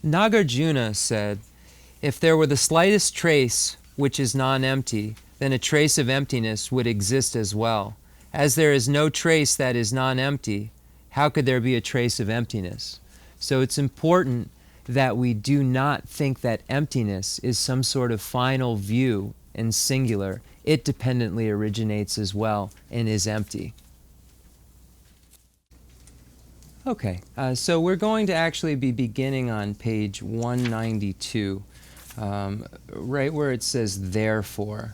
Nagarjuna said, if there were the slightest trace which is non-empty, then a trace of emptiness would exist as well. As there is no trace that is non-empty, how could there be a trace of emptiness? So it's important that we do not think that emptiness is some sort of final view and singular. It dependently originates as well and is empty. Okay, so we're going to actually be beginning on page 192, right where it says therefore.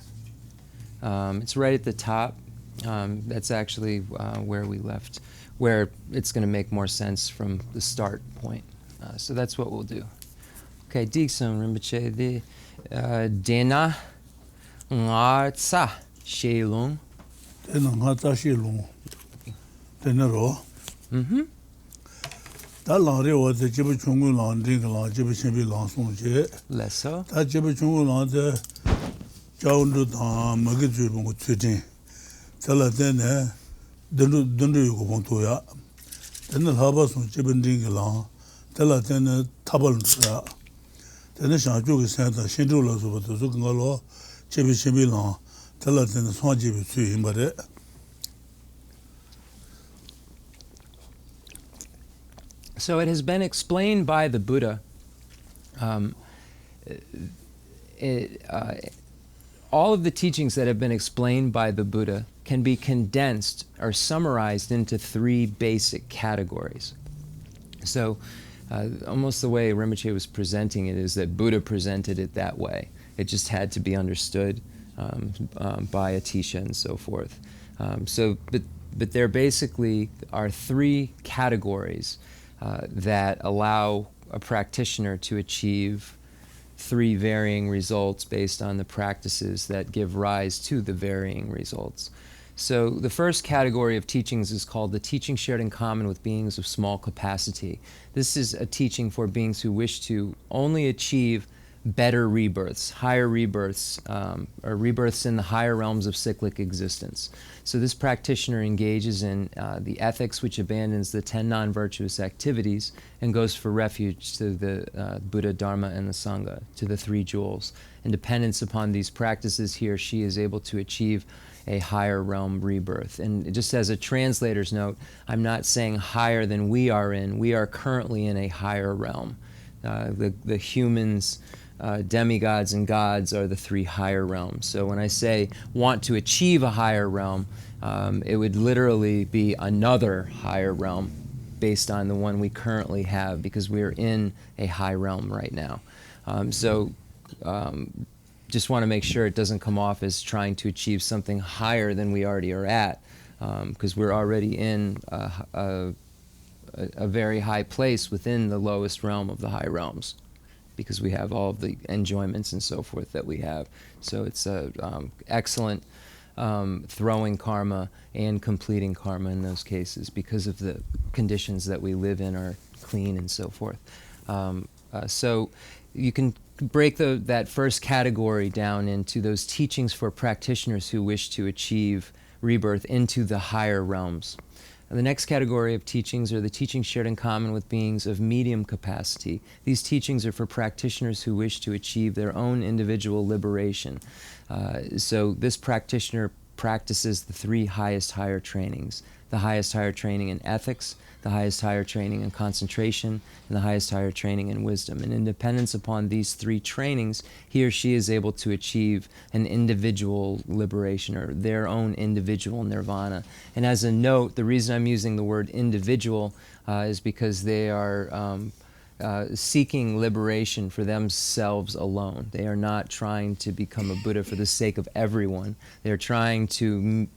It's right at the top. That's actually where we left, where it's going to make more sense from the start point. So that's what we'll do. Okay, Diksum Rinpoche, the Dena Nga Tsa She Lung. Dena Nga Tsa She Lung. Dena Ro. Da lang re wa de jibu chungu lang ding lang jibu chenbi lang song je. Lesso. Da jibu chungu lang de jiao ndu da ma ge zui bong zui jing. Da la de ne dundu yu bong to ya. Dena la ba song jibu ding lang. Da la de ne tabal ndu ya. Dena shang ju ge san da xin zhu la su ba de su ge lo jibu chenbi lang. Da la de ne song jibu zui yin ba de. So it has been explained by the Buddha. All of the teachings that have been explained by the Buddha can be condensed or summarized into three basic categories. So almost the way Rinpoche was presenting it is that Buddha presented it that way. It just had to be understood by Atisha and so forth. But there basically are three categories that allow a practitioner to achieve three varying results based on the practices that give rise to the varying results. So the first category of teachings is called the teaching shared in common with beings of small capacity. This is a teaching for beings who wish to only achieve better rebirths, higher rebirths, or rebirths in the higher realms of cyclic existence. So this practitioner engages in the ethics, which abandons the 10 non-virtuous activities and goes for refuge to the Buddha, Dharma, and the Sangha, to the three jewels. In dependence upon these practices, he or she is able to achieve a higher realm rebirth. And just as a translator's note, I'm not saying higher than we are in. We are currently in a higher realm. The humans, demigods and gods are the three higher realms. So when I say want to achieve a higher realm, it would literally be another higher realm based on the one we currently have, because we're in a high realm right now. Just want to make sure it doesn't come off as trying to achieve something higher than we already are at, because we're already in a very high place within the lowest realm of the high realms, because we have all of the enjoyments and so forth that we have. So it's excellent throwing karma and completing karma in those cases, because of the conditions that we live in are clean and so forth. So you can break that first category down into those teachings for practitioners who wish to achieve rebirth into the higher realms. The next category of teachings are the teachings shared in common with beings of medium capacity. These teachings are for practitioners who wish to achieve their own individual liberation. So this practitioner practices the three highest higher trainings: the highest higher training in ethics, the highest higher training in concentration, and the highest higher training in wisdom. And in dependence upon these three trainings, he or she is able to achieve an individual liberation, or their own individual nirvana. And as a note, the reason I'm using the word individual is because they are seeking liberation for themselves alone. They are not trying to become a Buddha for the sake of everyone. They're trying to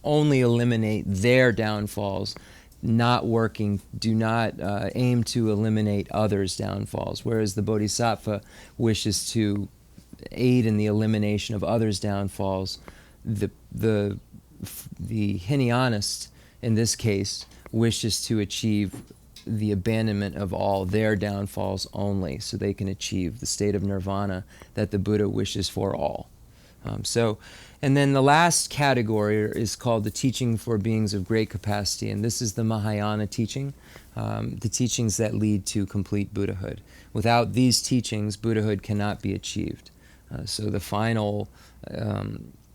only eliminate their downfalls, not working, do not aim to eliminate others' downfalls, whereas the Bodhisattva wishes to aid in the elimination of others' downfalls. The Hinianist, in this case, wishes to achieve the abandonment of all their downfalls only, so they can achieve the state of nirvana that the Buddha wishes for all. So And then the last category is called the teaching for beings of great capacity, and this is the Mahayana teaching, the teachings that lead to complete Buddhahood. Without these teachings, Buddhahood cannot be achieved. So the final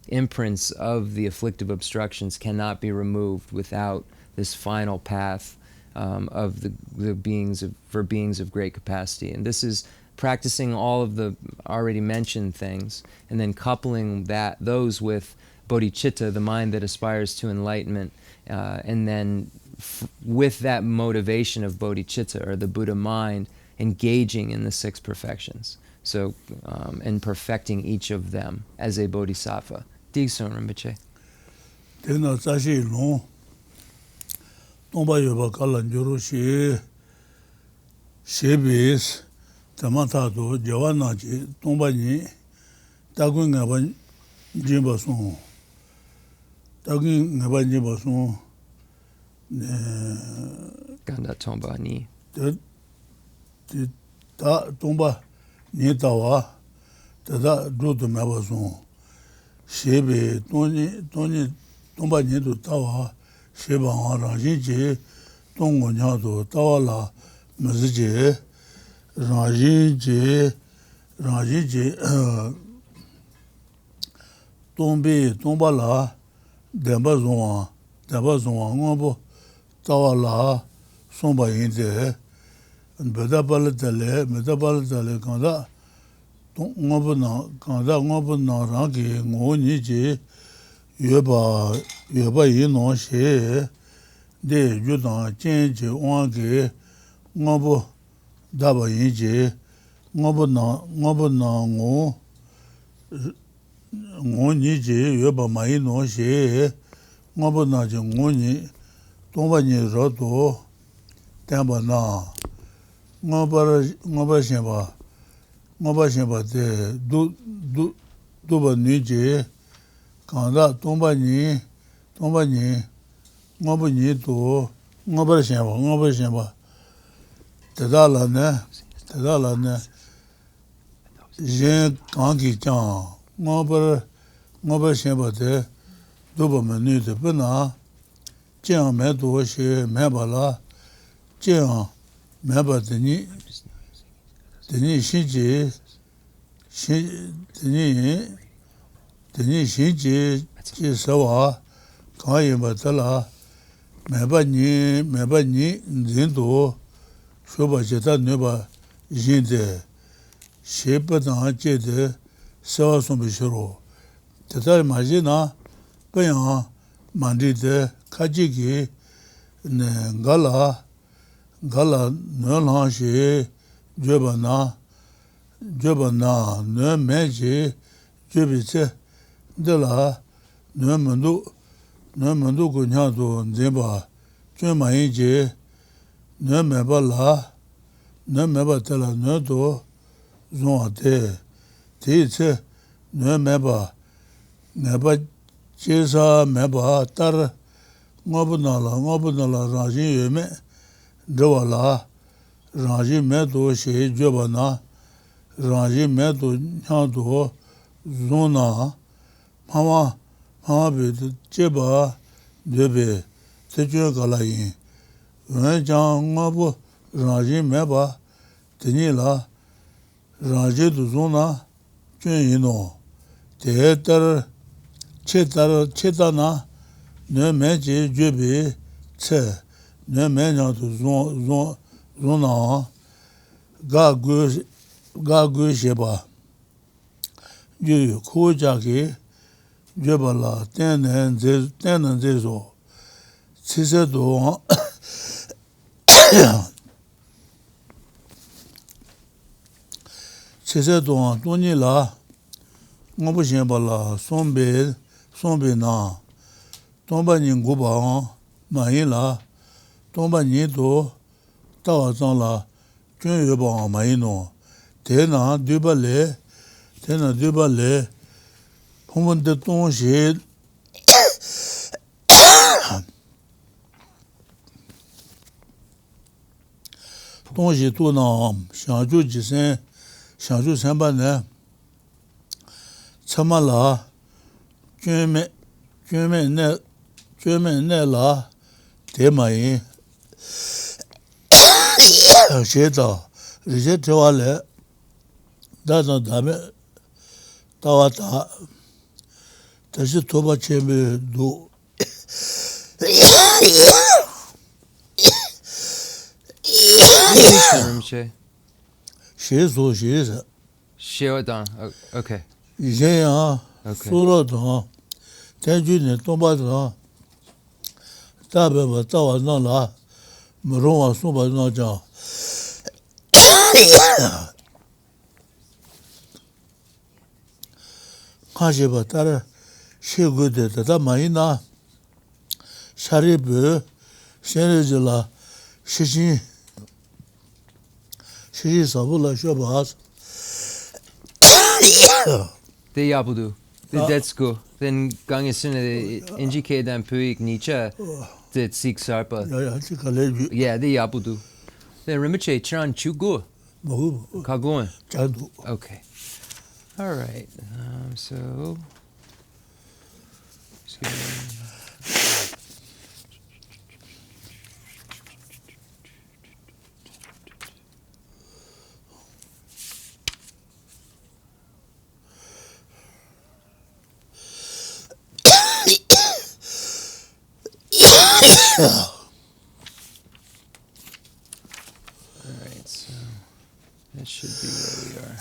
imprints of the afflictive obstructions cannot be removed without this final path of the beings for beings of great capacity. And this is practicing all of the already mentioned things, and then coupling those with bodhicitta, the mind that aspires to enlightenment, and then with that motivation of bodhicitta, or the Buddha mind, engaging in the 6 perfections. So, and perfecting each of them as a bodhisattva. Digson Rinpoche. Tena tsashi long, tomba yoba kalan joro shebes, tamatato, jawanaji, tomba ni, tagun ngaban jimba son, Ganda tomba ni. Ta tomba ni tawa, tada druto maba son, shebe, toni tomba ni to tawa, sheba wa rangin je, tongo nya to tawa la mazi je, rangin je, tomba la, demba zonwa, ngobo, tawa la, somba yin de, meda bala tale, kanda, ngobo na rangi, ngo ni je, yoba yin no she, de yudan, chen je, wangi, ngobo, daba yin je, ngobo na ngo ni je, yoba ma yin no she, ngobo na je, ngo ni, tomba ni roto, tenba na, ngoba shenpa te, duba ni je, kanda, tomba ni, ngoba ni to, ngoba shenpa, teda la ne, jen kanki chan, ngoba shenpa te, duba meni te, pena, jen me to she, me bala, jen me ba teni shinji, teni shinji, sawa, kaya ba tala, me ba ni, zinto, shoba jeta neba, jinde, shepa tanga jete, sawa sombi shiro. Teta maji na, penya, mandi de, kajiki, ngala, nyo shi, jeba na, nyo meji, jebi tse, dela, nyo mandu ku nyado nzimba, chun ma yin je, nyo meba tela, nyo do, zonwa te, te tse, nyo meba jesa meba tar, ngobu nala rajin yume, dewa la, rangin me to she jeba na, rangin me to nyado zona, mama be jeba debe, te chun kala yin. Wen jang ngobu rangin me ba, teni la, rangin to zona, chun yino. Te tar, cheta na, ne me je jebe, tse, ne me nyado zona, ga gu sheba, yu ku jaki, jeba la, tenen zezo, tsise do, toni la, ngobu sheba la, sombe na, tomba ni nguba, ma yin la, tomba ni to, tawa zang la, chun yoba ma yin no, tena duba le, pongpan de tong she, to na, shangju jisen, shangju senpa ne, tsama la, ne la de mai she da je de wa le da da me da wa da 다시 도바 체메도 Rinpoche. shezo sheza Sheodang. Okay. 이제야 Okay. 소로도 대주네 동바도 다베바 자와나라 무로와 소바나자 가시바 따라 시고데다 마이나 샤리브 셴레질라 시시 시사불라 쇼바스 The Yabudu. The Detsko. Then Gangesune Injike Dan Puik Nietzsche. The Sik Sarpa. 야야 지칼레비 Yeah, the Yabudu. Then Rinpoche Chan Chugu. 뭐 Kagun. 잔도 Okay. All right. So. Alright, so that should be where we are.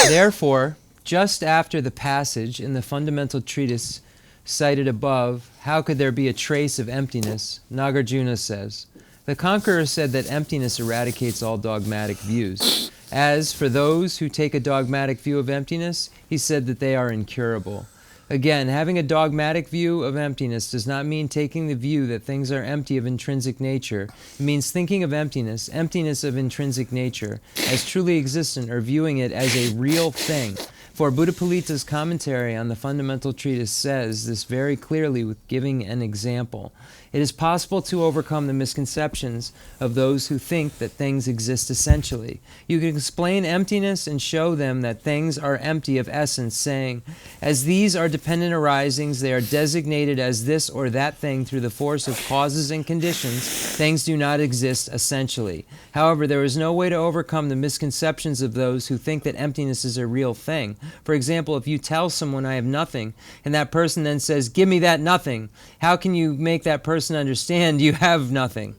Therefore, just after the passage in the fundamental treatise cited above, how could there be a trace of emptiness? Nagarjuna says, the conqueror said that emptiness eradicates all dogmatic views. As for those who take a dogmatic view of emptiness, he said that they are incurable. Again, having a dogmatic view of emptiness does not mean taking the view that things are empty of intrinsic nature. It means thinking of emptiness, emptiness of intrinsic nature, as truly existent or viewing it as a real thing. For Buddhapalita's commentary on the fundamental treatise says this very clearly with giving an example. It is possible to overcome the misconceptions of those who think that things exist essentially. You can explain emptiness and show them that things are empty of essence, saying, as these are dependent arisings, they are designated as this or that thing through the force of causes and conditions. Things do not exist essentially. However, there is no way to overcome the misconceptions of those who think that emptiness is a real thing. For example, if you tell someone, I have nothing, and that person then says, give me that nothing, how can you make that person understand you have nothing?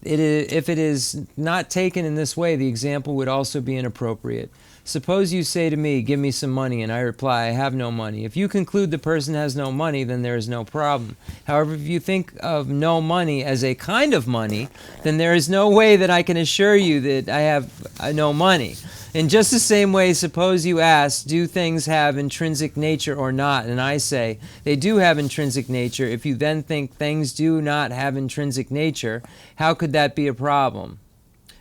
If it is not taken in this way, the example would also be inappropriate. Suppose you say to me, give me some money, and I reply, I have no money. If you conclude the person has no money, then there is no problem. However, if you think of no money as a kind of money, then there is no way that I can assure you that I have no money. In just the same way, suppose you ask, do things have intrinsic nature or not? And I say, they do have intrinsic nature. If you then think things do not have intrinsic nature, how could that be a problem?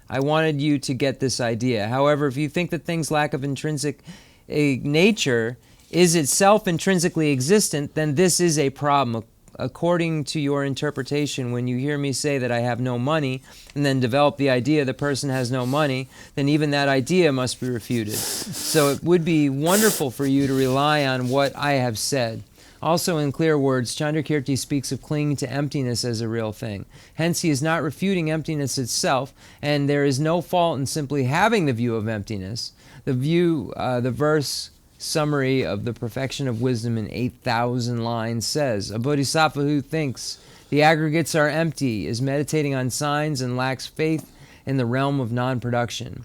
I wanted you to get this idea. However, if you think that things lack of intrinsic nature is itself intrinsically existent, then this is a problem. According to your interpretation, when you hear me say that I have no money, and then develop the idea the person has no money, then even that idea must be refuted. So it would be wonderful for you to rely on what I have said. Also, in clear words, Chandrakirti speaks of clinging to emptiness as a real thing. Hence, he is not refuting emptiness itself, and there is no fault in simply having the view of emptiness. The verse summary of the perfection of wisdom in 8,000 lines says, a bodhisattva who thinks the aggregates are empty is meditating on signs and lacks faith in the realm of non-production.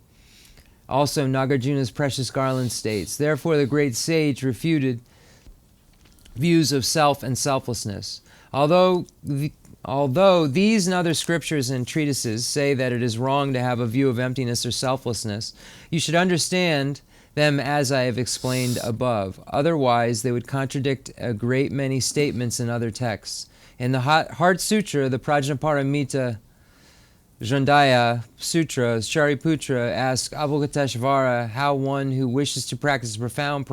Also, Nagarjuna's precious garland states, therefore the great sage refuted views of self and selflessness. Although these and other scriptures and treatises say that it is wrong to have a view of emptiness or selflessness, you should understand them as I have explained above. Otherwise, they would contradict a great many statements in other texts. In the Heart Sutra, the Prajnaparamita Jandaya Sutra, Shariputra asks Avalokiteshvara how one who wishes to practice profound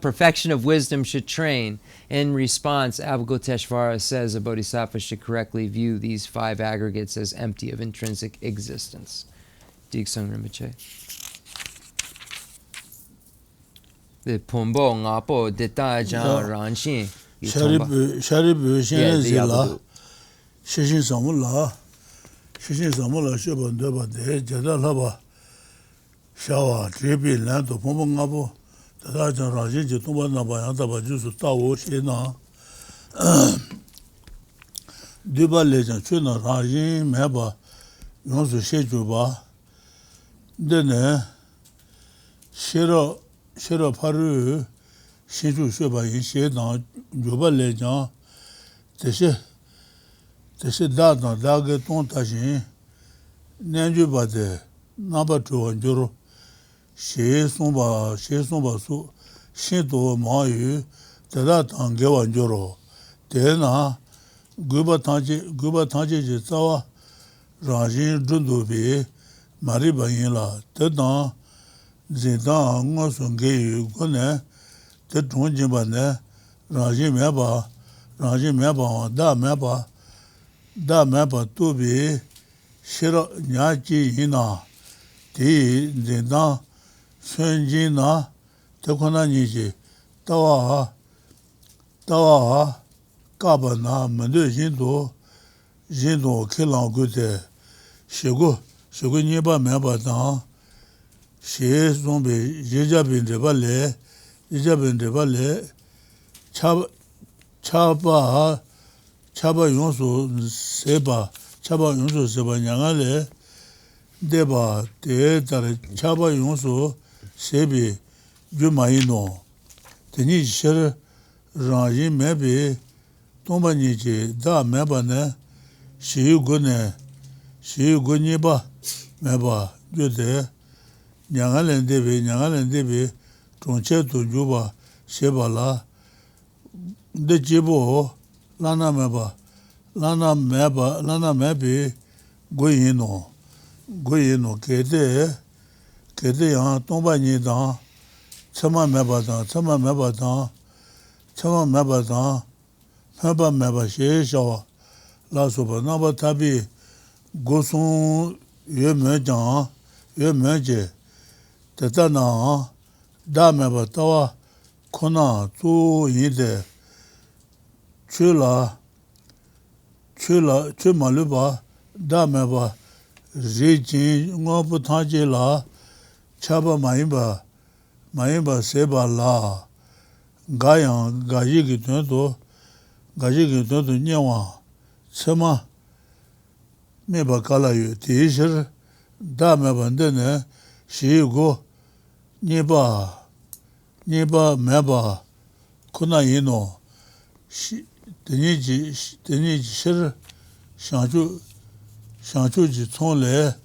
perfection of wisdom should train. In response, Avalokiteshvara says a bodhisattva should correctly view these 5 aggregates as empty of intrinsic existence. Diksung Rinpoche. The Pombo, Ngapo, Deta, Jan, Ranshin. Sharibu, Chenrezig la, Shishin Samula, Shaban Deba, the Jada Laba, Shawa, Tripi, Land of Pombo Ngabo, the Rajan Raji, Tumba Nabayanta Bajusu Tawo, Shina, Duba Legend, Chuna Raji, Meba, Yonsu Shejuba, then Shiro Paru, Shinju Shuba in Shedan, Juba Legend, the Dada, Daga Tontashin, Nanjuba de Nabatu and Juro, She Sumba Su, Shinto Mayu, the Datan Gawan Juro, Tena, Guba Tanji Jitawa, Rajin Dundubi, Mariba Yinla, Tedan, Zidan, Ngosungi, Gune, the Tunjibane, Rajin Meba, Da Meba, Tubi, Shiro Nyachi Hina, Ti, Zidan, Sunjina, Tekona Niji, Tawa, Kabana, Mende Jindo, Kilan Gute, Shigo Niba Meba Dan, She Zombi, Jijabin de Valle, Chaba Yonsu Seba Nyangale, Deba, Tare, Chaba Yonsu Sebi, Jumaino, Teni Sher Ranji Mebi, Tomba Niji, Da Mebane, Shi Guniba, Meba, Jude, Nyangalen Debi, Troncheto Juba, Shebala, De Jibo, Lana Mebi, Goyino, Kede Yan, Tomba Nidan, Chama Mebadan, Meba She Shawa, La Soba, Naba Tabi, Gosun, Ye Meje, Tetana, Da Meba Tawa, Kona, Tu Yide, Chula, Maluba, Da Meba, Rijin, Ngopu Tanji La, Chaba Maimba Seba La, Gayan, Gajiki Tunto, Nyawa, Sema, Meba Kalayu, Tishir, Da Meba Ndene, Shigo, Niba Meba, Kuna Yino, Teniji Shir, Shanchu Ji Tsole,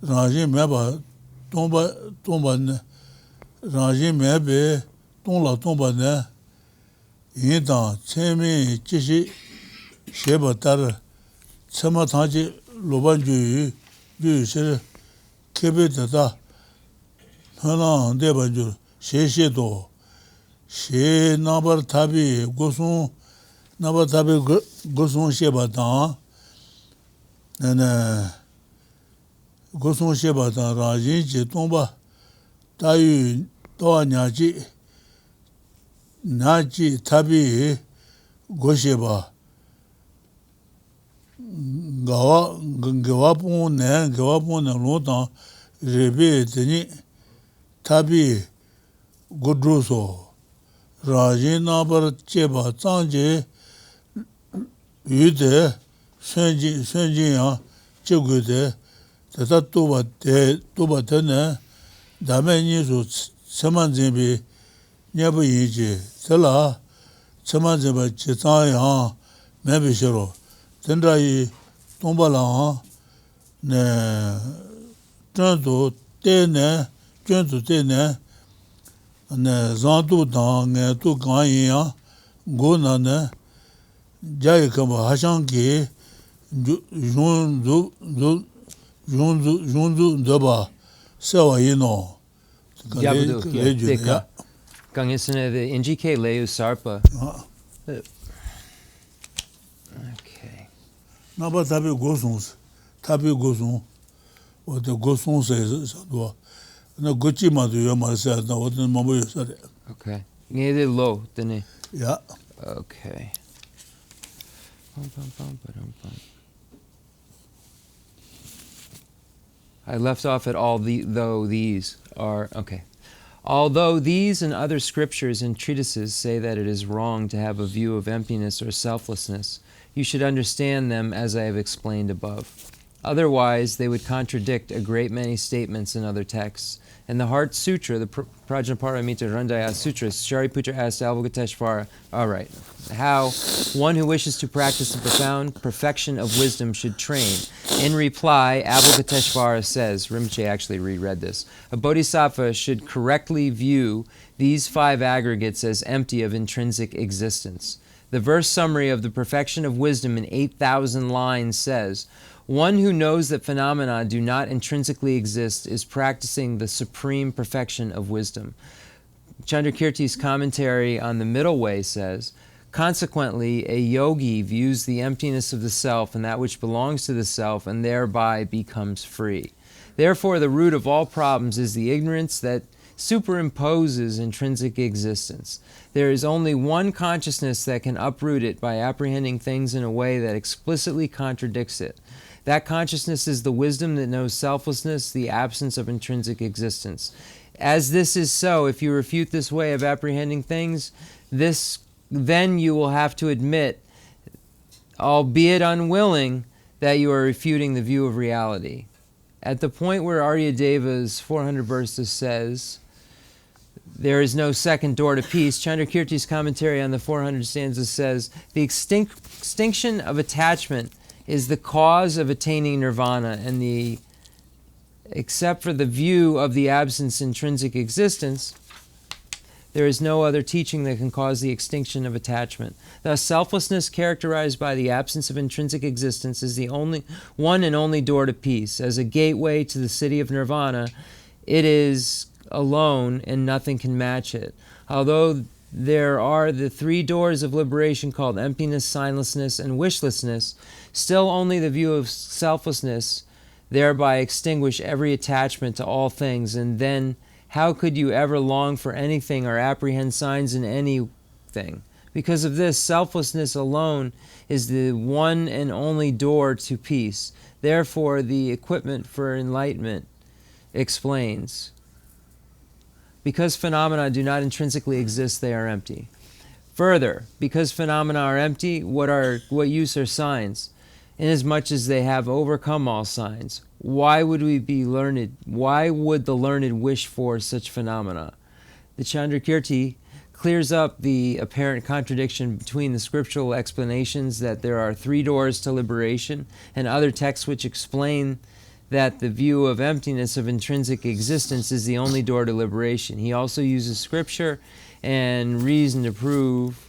Rajin Meba, Tomba Ne, Rajin Mebe, Tomba Ne, Yindan, Tsemi Jishi, Sheba Tar, Tsema Tanji, Loban Juyu, Shir, Kebe Tata, Hanan Debanjur, Shedo, She Nabar Tabi, Gosun Sheba Dan, and Gosun Sheba Dan, Rajin Ji Tomba, Tayu, Toa Naji Tabi, Gosheba, Gawapon Lotan, Rebe Teni, Tabi, Godruso, Rajin Nabar Cheba, Tanje, Yude, Sunjian, Chigude, Tata Tuba Tene, Damenisu, Samanzimbi, Nyabu Yiji, Tela, Samanziba Chitayan, Mebishiro, Tendrai, Tombala, Ne, Junto Tene, Ne, Zantu Dang, Tu Ganyan, Gona, Jayakamba Hashanki, Junzu Daba, Sewa Yino. Yabudu, Deka. Gangisene, the NGK Leu Sarpa. Okay. Naba Tabi Gosons, or the Gosons says, 나 고치 마도 요 말사 나 어떤 뭐요 사래. Okay. Ngede lo dene. 야. Okay. Bum, bum, bum, ba-dum, bum. I left off at though these are okay. Although these and other scriptures and treatises say that it is wrong to have a view of emptiness or selflessness, you should understand them as I have explained above. Otherwise, they would contradict a great many statements in other texts. In the Heart Sutra, the Prajnaparamita Randaya Sutra, Shariputra asked Avalokiteshvara, all right, how one who wishes to practice the profound perfection of wisdom should train. In reply, Avalokiteshvara says, Rinpoche actually reread this, a bodhisattva should correctly view these 5 aggregates as empty of intrinsic existence. The verse summary of the perfection of wisdom in 8,000 lines says, one who knows that phenomena do not intrinsically exist is practicing the supreme perfection of wisdom. Chandrakirti's commentary on the Middle Way says, consequently, a yogi views the emptiness of the self and that which belongs to the self and thereby becomes free. Therefore, the root of all problems is the ignorance that superimposes intrinsic existence. There is only one consciousness that can uproot it by apprehending things in a way that explicitly contradicts it. That consciousness is the wisdom that knows selflessness, the absence of intrinsic existence. As this is so, if you refute this way of apprehending things, then you will have to admit, albeit unwilling, that you are refuting the view of reality. At the point where Aryadeva's 400 verses says, there is no second door to peace, Chandrakirti's commentary on the 400 stanzas says, the extinction of attachment is the cause of attaining nirvana, and except for the view of the absence intrinsic existence, there is no other teaching that can cause the extinction of attachment. Thus, selflessness characterized by the absence of intrinsic existence is the only one and only door to peace. As a gateway to the city of nirvana, it is alone and nothing can match it. Although there are the 3 doors of liberation called emptiness, signlessness, and wishlessness, still only the view of selflessness thereby extinguish every attachment to all things, and then how could you ever long for anything or apprehend signs in anything? Because of this, selflessness alone is the one and only door to peace. Therefore, the equipment for enlightenment explains, because phenomena do not intrinsically exist, they are empty. Further, because phenomena are empty, what use are signs? Inasmuch as they have overcome all signs, why would we be learned? Why would the learned wish for such phenomena? The Chandrakirti clears up the apparent contradiction between the scriptural explanations that there are 3 doors to liberation and other texts which explain that the view of emptiness of intrinsic existence is the only door to liberation. He also uses scripture and reason to prove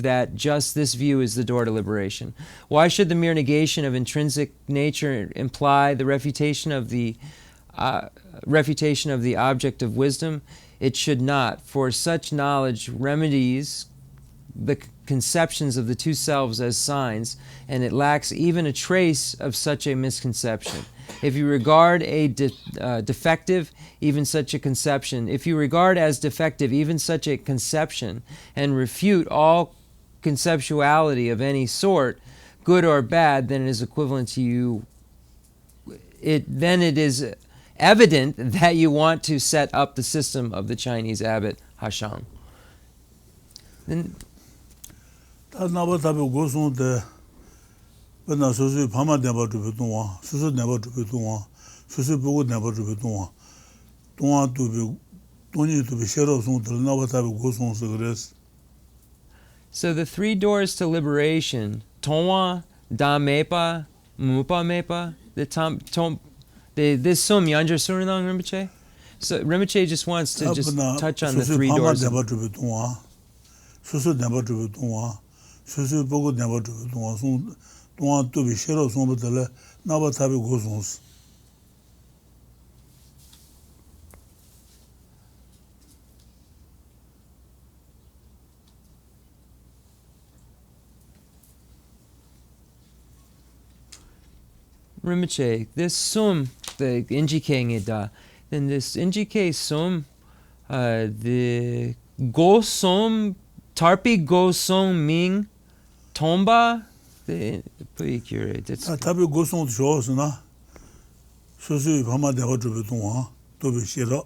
that just this view is the door to liberation. Why should the mere negation of intrinsic nature imply the refutation of the object of wisdom? It should not, for such knowledge remedies the conceptions of the 2 selves as signs, and it lacks even a trace of such a misconception. If you regard defective even such a conception, and refute all conceptuality of any sort, good or bad, then it is equivalent to you. Then it is evident that you want to set up the system of the Chinese abbot Hashang. Then 나바타베 고송데 맨날 소소 밤아 내버도 동화 소소 내버도 동화 소소 보고 내버도 동화 동화도 돈이도 셔러 송들 나바타베 고송서 그랬어. So the 3 doors to liberation, Tonwa, Da Mepa, Mupa Mepa, this sum Yanjar Surinang Rinpoche? So Rinpoche just wants to just touch on the 3 doors. 소소 내버도 동화 소소 보고 내버도 동화 송 동화도 셔러 송부터 나바타베 고송서. Rinpoche, this sum, the Injike da, then this Injike sum, the go sum, tarpi go sum ming, tomba, the curate. It's 타비 고송 좋으스나 소수 밤마 내가 좀 동안 또 비시러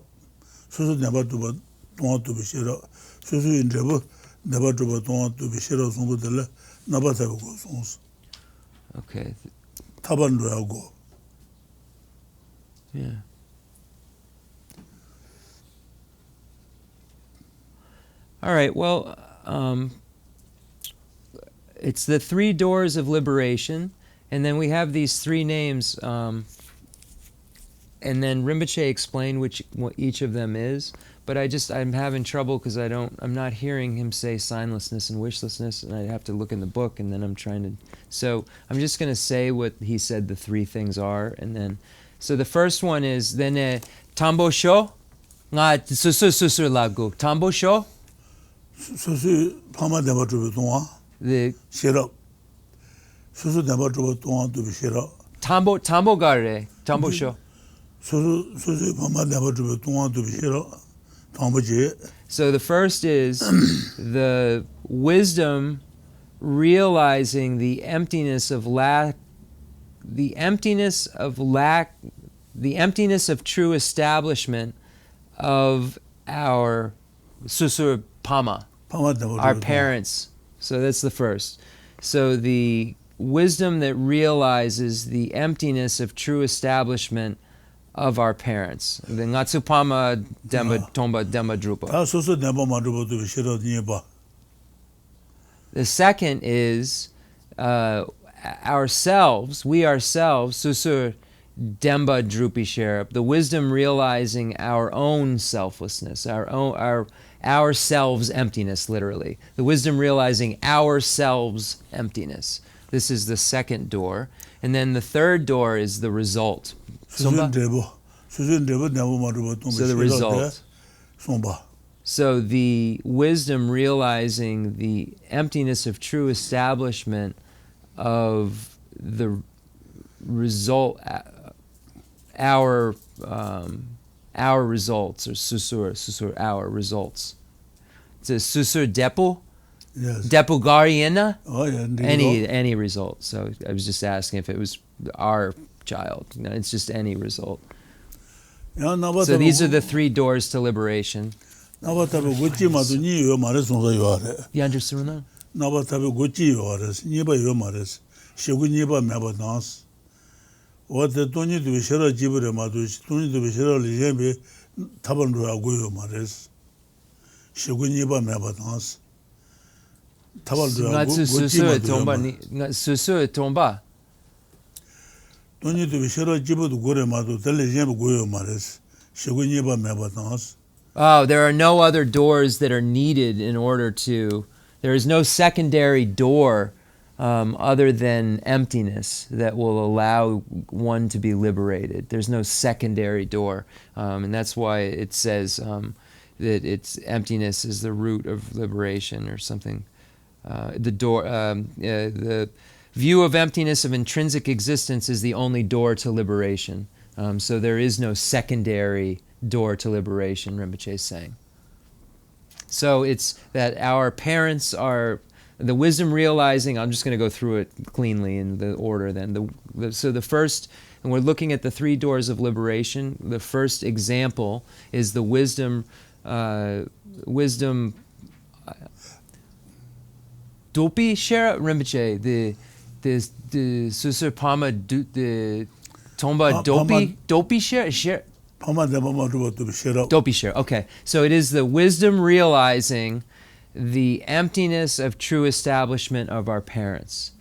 소수 내가 또 동안 또 비시러 소수 인제버 내가 좀 동안 또 비시러 송고들 나바타 고송 okay. 타반도 하고 Yeah. All right. Well, it's the three doors of liberation, and then we have these three names, and then Rinpoche explained what each of them is. But I'm having trouble because I'm not hearing him say signlessness and wishlessness, and I have to look in the book, and then I'm trying to. So I'm just going to say what he said the three things are, and then. So the first one is then tambo sho, nga susur lagu tambo sho. 소수 밤마 내가 좀 동안 The 시러 소수 내가 좀 동안 또 비시러 tambo gare tambo sho. 소수 밤마 내가 좀 동안 또 비시러 tamboji. So the first is the wisdom realizing the emptiness of lack, the emptiness of true establishment of our susur pama, our parents. So that's the first. So the wisdom that realizes the emptiness of true establishment of our parents. The Ngatsupama Demba Tomba Demba Drupa. 다 소수 내가 만들고 또 비시러 니봐. The second is ourselves, we ourselves, susur demba drupi sherab, the wisdom realizing our own selflessness, ourselves emptiness, literally. The wisdom realizing ourselves emptiness. This is the second door. And then the third door is the result. So the result. So the wisdom realizing the emptiness of true establishment of the result, our results, or susur, our results. It's a susur depu, yes. Depu gariena, Oh yeah, any result. So I was just asking if it was our child. No, it's just any result. So these are the three doors to liberation. 나바타베 고치마도 니요 말해서 요아래. You understand that? 나바타베 고치 요아래. 니바 요 말해서. 시고 니바 매바다스. 어때 돈이도 싫어 집으로 마도 돈이도 싫어 리제베 타반도 하고 요 말해서. 시고 니바 매바다스. 타발도 하고 고치마도. 수수 tomba. 돈이도 싫어 집어도 고래 마도 달리제베 고요 말해서. 시고 니바 매바다스. Oh, there are no other doors that are needed in order to. There is no secondary door other than emptiness that will allow one to be liberated. There's no secondary door, and that's why it says that it's emptiness is the root of liberation, or something. The view of emptiness of intrinsic existence is the only door to liberation. So there is no secondary door to liberation, Rinpoche is saying. So it's that our parents are, the wisdom realizing, I'm just going to go through it cleanly in the order then. So the first, and we're looking at the three doors of liberation, the first example is the wisdom Dopi Shera Rinpoche, the Susur Pama, the Tomba Dopi Shera. Dopi share. Okay, so it is the wisdom realizing the emptiness of true establishment of our parents.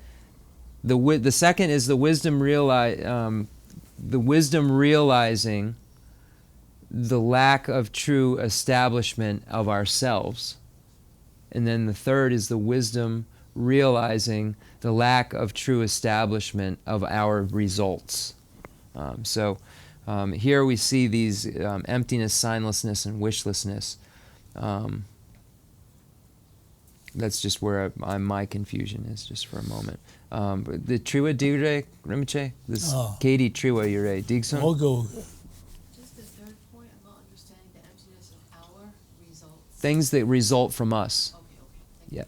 The second is the wisdom realizing the lack of true establishment of ourselves, and then the third is the wisdom realizing the lack of true establishment of our results. Here we see these emptiness, signlessness, and wishlessness. That's just where my confusion is, just for a moment. But the Triwa Digre, Rinpoche? This Katie Triwa Yure Digsun? Okay. Just the third point, I'm not understanding the emptiness of our results. Things that result from us. Okay.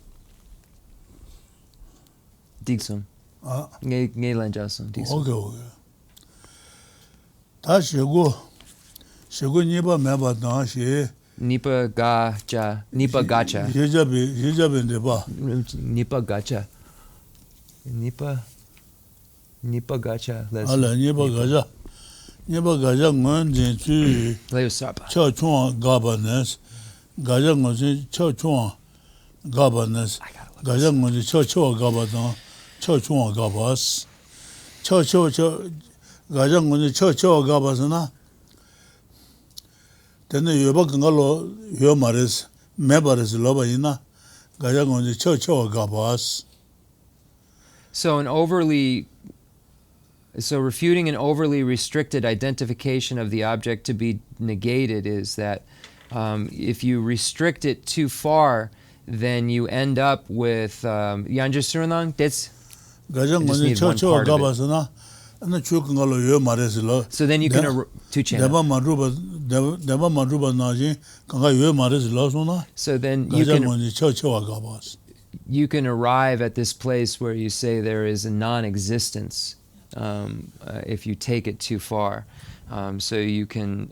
Digsun. Ngay Lanjasun. Digsun. Okay. Ta shego nipa meba dan she Nipa Gacha. Hijabe neba. Nipa Gacha. Nipa Gacha. Ala nipa gacha ngon jin chu Leo Sapa. cha chuan gabanes. Gacha ngon jin cha chuan gabanes. Gacha ngon jin cha gabadan. Cha chuan gabas. Gacha ngon jin cha gabasana. Then yoba kangalo yo mares mebares loba ina gaja ngonji cho gabas. So refuting an overly restricted identification of the object to be negated is that if you restrict it too far, then you end up with Yanja Suranang. That's gaja ngonji cho gabasana. So then you can two channel. So then you can arrive at this place where you say there is a non-existence if you take it too far. So you can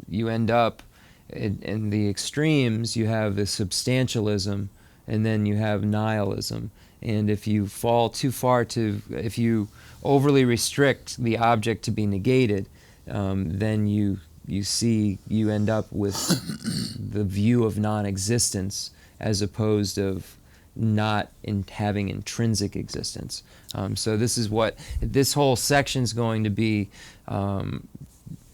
you end up in the extremes. You have the substantialism, and then you have nihilism. And if you fall too far if you overly restrict the object to be negated, then you end up with the view of non-existence as opposed of not having intrinsic existence. So this is what this whole section is going to be,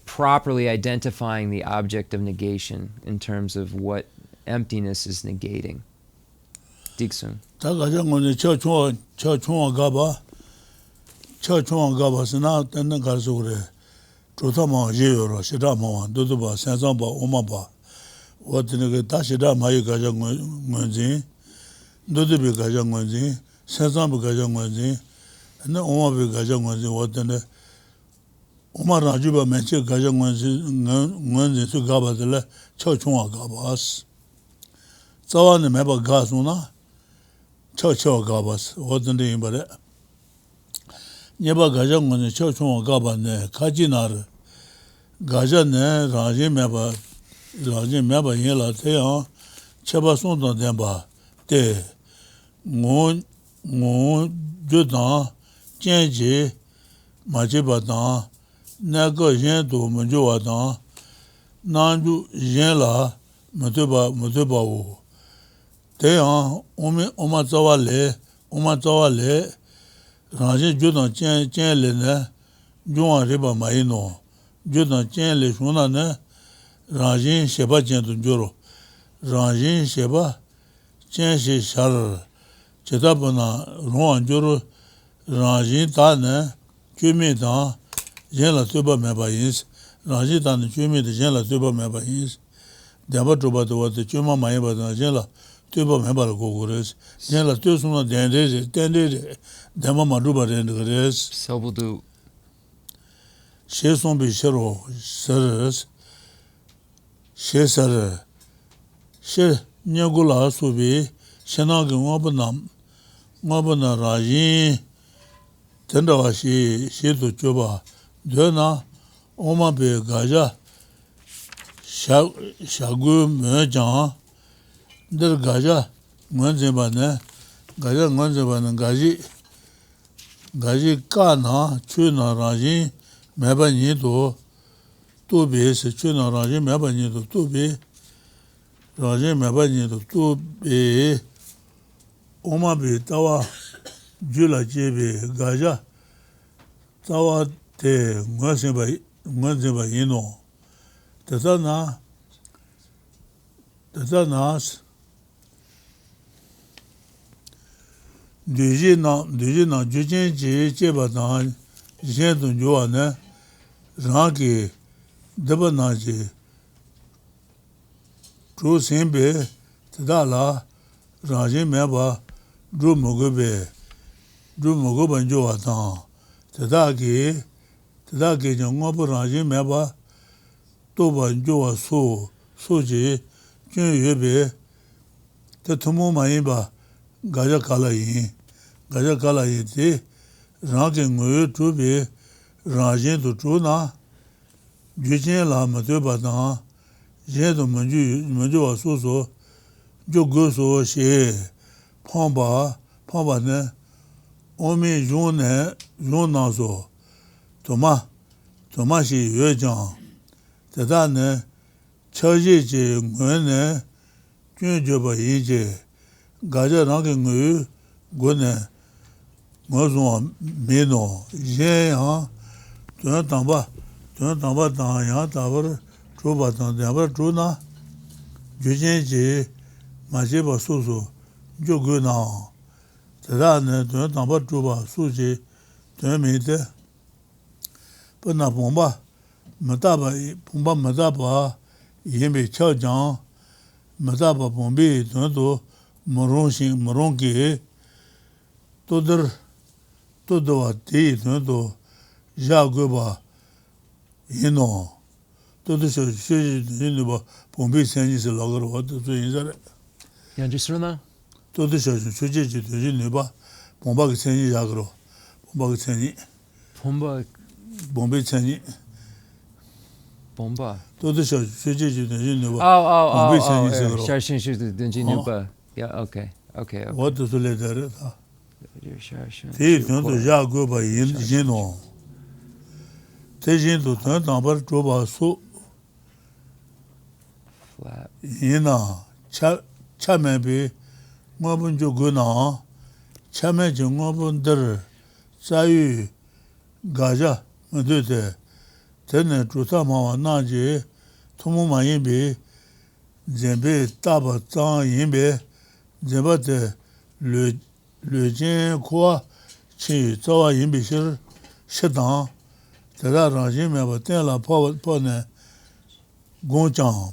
properly identifying the object of negation in terms of what emptiness is negating. Diksun. Chachong gabasana tena garsure trotama yero shida ma duduba sensamba omaba watine ga shida ma gaja ngonji dudubi gaja ngonji sensamba gaja ngonji na omabe gaja ngonji watine omara juba menche gaja ngonji su gabadele chachong gabas zawane meba gasuna chacho gabas watine imbare Nyeba gaja ngone cho chong gaba ne kaji nar gaja ne raji meba yela te ya cheba son dan demba te ngon judan jenji maji ba dan na go yen do monjo wa dan nan ju yen la moto ba wo te ya oma zawale Raji Judan Chen le ne, Juan Riba Maino, Judan Chen le Shuna ne, Rajin Sheba Chen Tunjuro, Rajin Sheba Chen Shi Shar, Chetabana Ruan Juro, Rajin Ta ne, Chumi Ta, Jen la Tuba Meba Yins, Rajin Ta ne Chumi de Jen la Tuba Meba Yins, Deba Tuba to what the Chuma Mayeba Jen la Tuba Meba Gogures, Jen la Tusuna Dende. Dema maduba rendres. Selbudu. She son bishero, seres, she sere, she nyagula subi, shenagi ngobana raji, tendawa she to chuba, dena, oma be gaja, shagu mejan, der gaja, ngonzebane, gaji ka na chu na raji meba ni do tu be se chu na raji meba ni do tu be raji meba ni do tu be oma be tawa jula je be gaja tawa te ngase ba ino tata na Duji na jujin ji jeba na jen dun juwa ne rangi deba na ji zhu sinbe tada la rāngshīn mē bā rū mūgō bā njō wā tāng tadā kī jā ngō bā rāngshīn mē bā tō bā njō wā sō jī jōn yu bē tā tūmō mā yīn bā gājā kālā yīn tī rāng kī ngō yu chū bē rāngshīn tō chū nā Geshe Lharampa tō bā tāng yé tō mā njō wā sō jo go so she pamba ne omi yun na so toma shi yue jang tada ne chaji ji nguen ne jun jo ba yi ji ga ja rang ge ngu go ne ngo zo me no ye ya tun tang ba dang ya ta bar zhu ba dang ya bar zhu na ju jian ji 마제바 소소 조그나 대단한 돈 담바 줘봐 수지 되면데 번나 bomba 맞다바 bomba 맞다바 이미 쳐장 맞다바 bom비 돈도 모롱게 또도와 디 돈도 자고바 이노 또도 쉬는 거 bom비 생기서 라고 와도 인자래 You understand that? 또도 수제지 되는 봐. bomba가 생이 작으로. bomba가 생이. bombe 생이. Bomba. 또도 수제지 되는 봐. Oh. 생이 작으로. Yeah, okay. 뭐도 소리들. 샤신. 이 돈도 자고 봐 인진노. 대진도 돈 담벌 줘 봐서 Flat. 이나 참매비 뭐분 주거나 참매 정어분들 자유 가자 뭐되대 되는 주사마와 나지 토모마이비 젠베 따바 장인베 젠바데 르진 코아 치 자와 인비실 시당 대다라지메 버텔라 포네 공장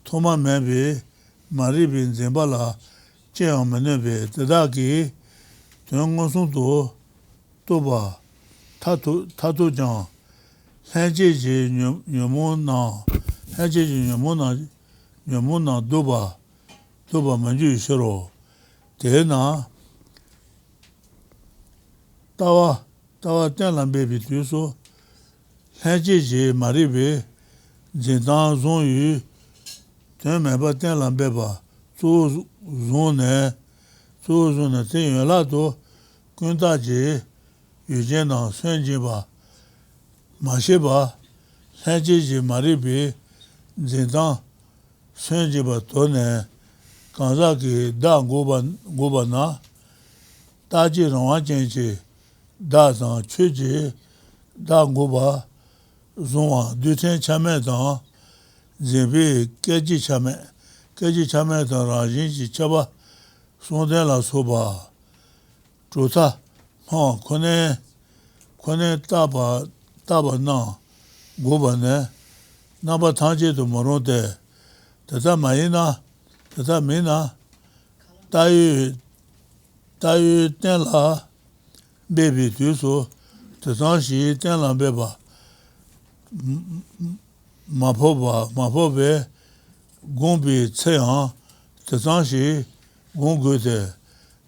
토마메비 마리빈 젠발라 제어면에 대다기 정원송도 또봐 타도장 해제지 녀모나 도바 만주 싫어 대나 따와 땡람베비 뒤서 해제지 마리비 제단 종유 템에바 땡람베바 조존에 tenyola 군다지 유제나 선지바 마시바 산지지 마리비 제단 선지바 돈에 간자기 고바나 다지롱 완전지 다상 최지 다고바 종아 두천 참매다 제비 깨지 참매다 라진지 쳐봐 손대라 소바 조사 코네 따바나 고바네 나바 타제도 모로데 다다 메나 따유 땡라 베비 뒤소 다상시 땡라 베바 마포베 공비 체양 다상시 공고데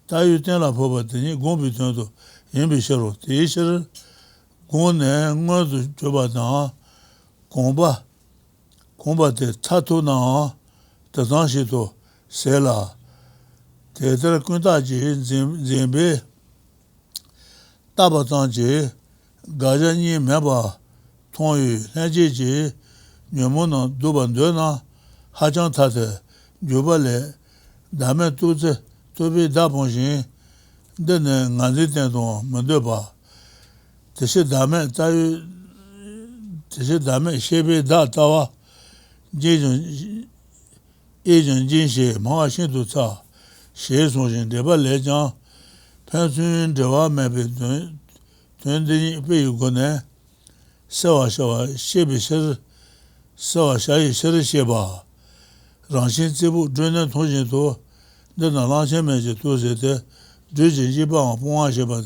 따유 땡라 포바더니 공비 전도 인비셔로 대실 공네 응어도 줘봐다 공바데 차토나 다상시도 세라 대들 군다지 젠베 따바장지 가자니 매바 통유 해제지 녀모나 두번되나 하장타데 요발에 남의 두제 도비 다본신 데네 간지된도 만들봐 대시 다음에 자유 대시 다음에 셰베 다타와 예전 진시 마신도 차 셰송신 대발레장 편순 대화 매베 된들이 배우거네 서와서와 셰베셔 서와샤이 셔르셰바 랑신 지부 전년 통신도 dēnā lāngshē mē jī tō sē tē, dē jī jī bā wā pōngā shē bā,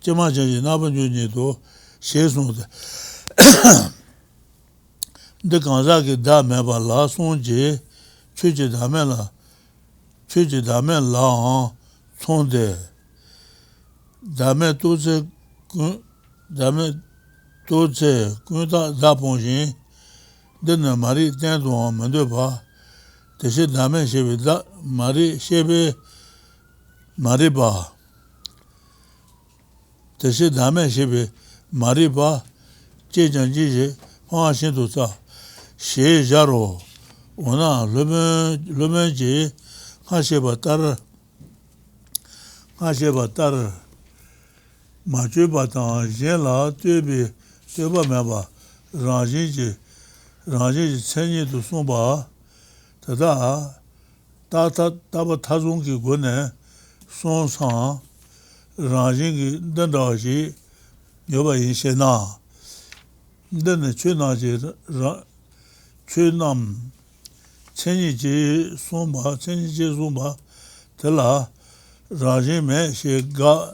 jī mā jī jī nā bā jū jī tō, shē sōng tē. Dē kāngzā kī dā mē bā lā sōng jī, chū jī dā mē lā, āng sōng tē. Dā mē tō sē, kūng dā pōng shīn, dēnā mā rī tēn tō wā mā ndō bā, tēshē dā mē shē bē dā, mā rī shē bē, mā rī bā. Tēshē dā mē shē bē, mā rī bā, jē jāng jī shē, pāngā shīn tō sā, shē jā rō, wā nā lō mē jī, ngā shē bā tār, mā chū bā tāng, yē lā, tū bā mē bā, rāng jī cēn jī tō sōng bā, tadā, tā bā tā zōng kī gu nē, sōng sāng, rāng jī kī dāng dā jī, yō bā yī shē nā, dāng chū nā jī, chū nām, cēn jī sōng bā, tā lā, rāng jī mē shē gā,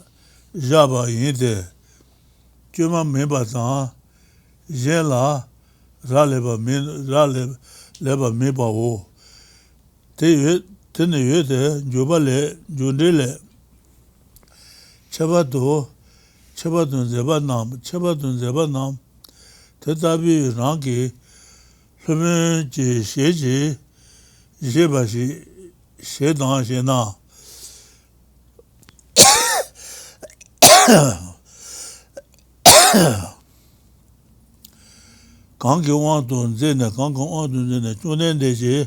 jā bā yī tē, chū mā mē bā tāng, yē lā, rā lē bā mē bā wō. Tēne yō tē, jō bā lē, jō ndē lē, chā bā tōng zē bā nām, tē tā bī rāng kī, lō mē jī shē jī, shē bā shī, shē tāng shē nā. Kāng kī wāng tōng zē nē, chō nēn dē shē,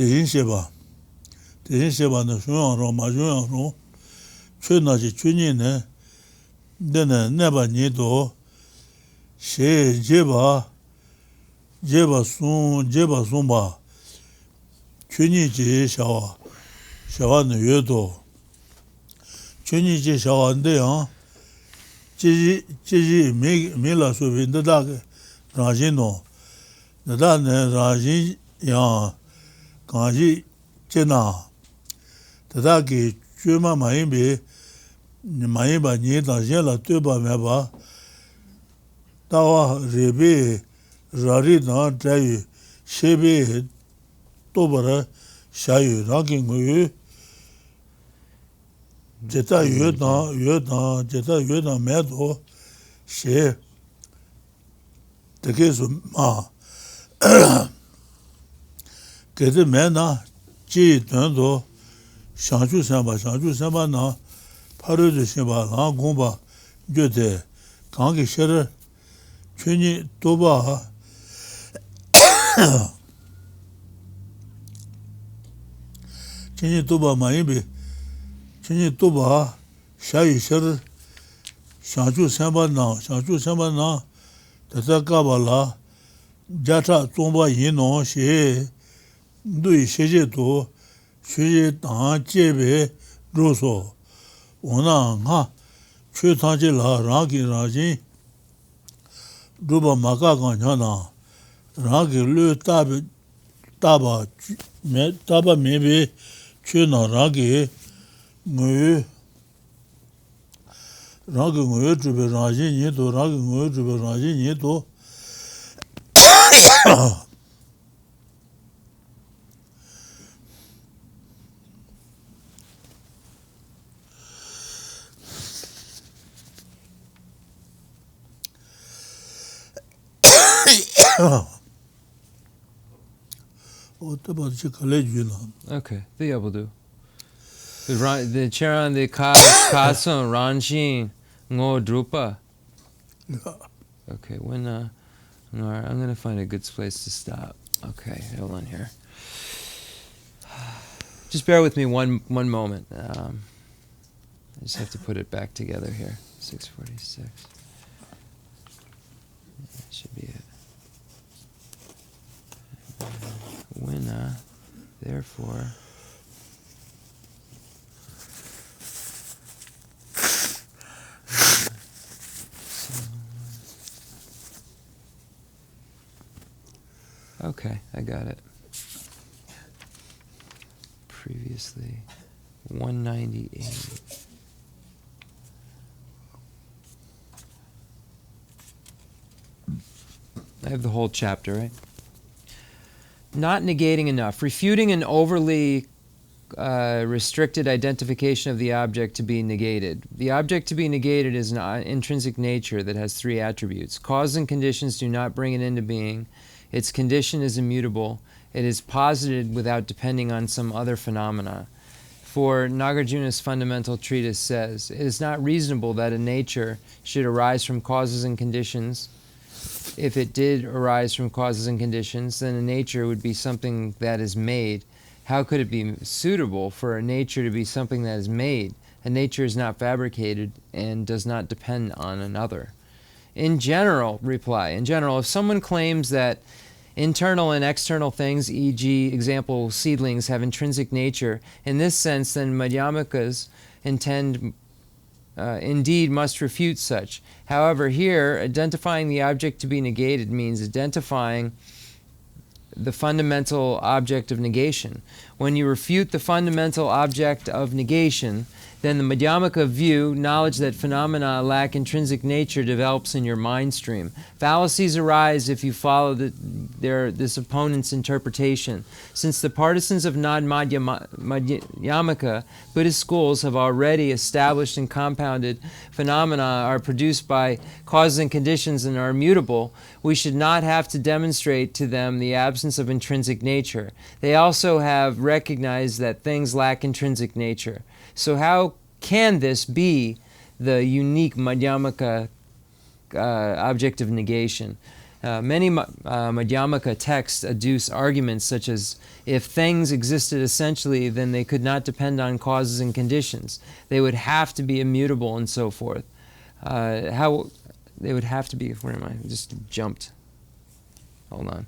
dē shīn shē bā nē, shō yāng rō, mā shō yāng rō, chō nā shē chō nī nē, dē nē bā nī tō, shē jē bā sōng bā, chō nī jē shā wā nē yō tō, chō nī jē shā wā ndē yāng, jē mē lā sō bē ndā dā kē, rāng jī nō, ndā nē rāng jī yāng, kāng jī jē nā, dā kī chū mā mā yī bā nī tāng jē lā tū bā mē bā, tā wā rē bē, rā rī tāng trā yu, shē bē, tō bā rā, shā yu, rāng kī ngō yu, jē tā yu tāng, mē tō, shē, tā kē sū mā, kē tē mē nā, jī tuñ tō, shāng chū sāmbā nā, pā rū tū shīng bā, lāng gōng bā, jō tē, kāng kī shē rā, chū nī tō bā, chū nī tō bā mā yī bē, chū nī tō bā, shā yu shē rā, shāng chū sāmbā nā, tā kā bā lā, jā chā tsōng bā yī nō shē, ndū yī shē jē tō, shū jē tāng jē bē rō sō, wā nā ngā, chū tāng jē lā rāng kī rāng jī, rū bā mā kā kāng chā nā, rāng kī lū tā bā mē bē, chū nā rāng kī ngō yu chū bē rāng jī nī tō, rāng kī ngō yu chū bē rāng jī nī tō, Okay, the Abbot. The chair on the Kason Ranjin Ngo Drupa. Okay, when I'm gonna find a good place to stop. Okay, hold on here. Just bear with me one moment. I just have to put it back together here. 646. That should be it. When therefore. Okay, I got it. Previously 198. I have the whole chapter, right? Not negating enough. Refuting an overly restricted identification of the object to be negated. The object to be negated is an intrinsic nature that has three attributes. Cause and conditions do not bring it into being. Its condition is immutable. It is posited without depending on some other phenomena. For Nagarjuna's fundamental treatise says, it is not reasonable that a nature should arise from causes and conditions. If it did arise from causes and conditions, then a nature would be something that is made. How could it be suitable for a nature to be something that is made? A nature is not fabricated and does not depend on another. In general, if someone claims that internal and external things, e.g., example, seedlings, have intrinsic nature, in this sense, then Madhyamikas indeed must refute such. However, here, identifying the object to be negated means identifying the fundamental object of negation. When you refute the fundamental object of negation, then the Madhyamaka view, knowledge that phenomena lack intrinsic nature, develops in your mind stream. Fallacies arise if you follow this opponent's interpretation. Since the partisans of non-Madhyamaka Buddhist schools have already established and compounded phenomena are produced by causes and conditions and are immutable, we should not have to demonstrate to them the absence of intrinsic nature. They also have recognized that things lack intrinsic nature. So how can this be the unique Madhyamaka object of negation? Many Madhyamaka texts adduce arguments such as, if things existed essentially, then they could not depend on causes and conditions. They would have to be immutable and so forth. How they would have to be, where am I? I just jumped. Hold on.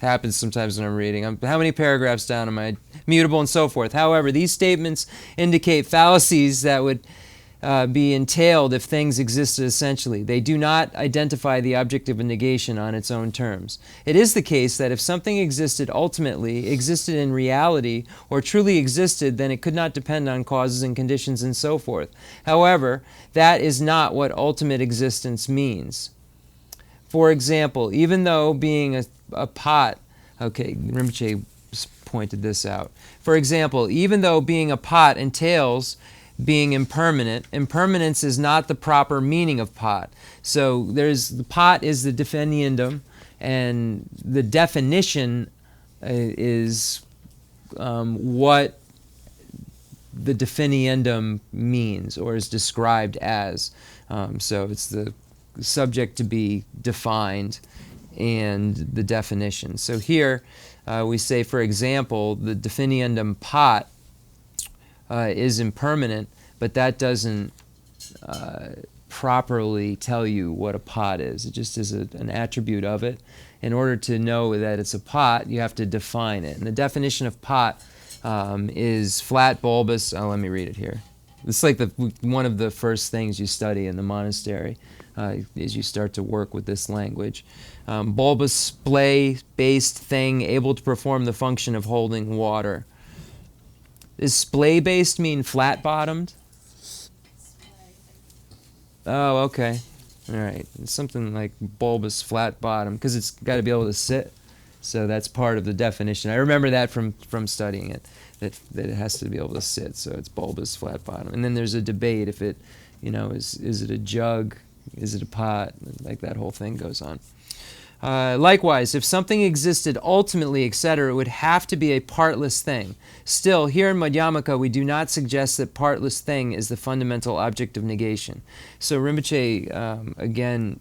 Happens sometimes when I'm reading. How many paragraphs down am I? Mutable and so forth. However, these statements indicate fallacies that would be entailed if things existed essentially. They do not identify the object of a negation on its own terms. It is the case that if something existed ultimately, existed in reality, or truly existed, then it could not depend on causes and conditions and so forth. However, that is not what ultimate existence means. For example, even though being a pot, okay, Rinpoche pointed this out. For example, even though being a pot entails being impermanent, impermanence is not the proper meaning of pot. So the pot is the definiendum, and the definition is what the definiendum means or is described as. So it's the subject to be defined and the definition. So here we say, for example, the definiendum pot is impermanent, but that doesn't properly tell you what a pot is. It just is an attribute of it. In order to know that it's a pot, you have to define it. And the definition of pot is flat, bulbous. Oh, let me read it here. It's like one of the first things you study in the monastery as you start to work with this language. Bulbous, splay-based thing able to perform the function of holding water. Does splay-based mean flat-bottomed? Oh, okay. All right. It's something like bulbous, flat-bottomed, because it's got to be able to sit. So that's part of the definition. I remember that from studying it, that it has to be able to sit. So it's bulbous, flat-bottomed. And then there's a debate if it, is it a jug? Is it a pot? Like that whole thing goes on. Likewise, if something existed ultimately, etc., it would have to be a partless thing. Still, here in Madhyamaka, we do not suggest that partless thing is the fundamental object of negation. So Rinpoche, again,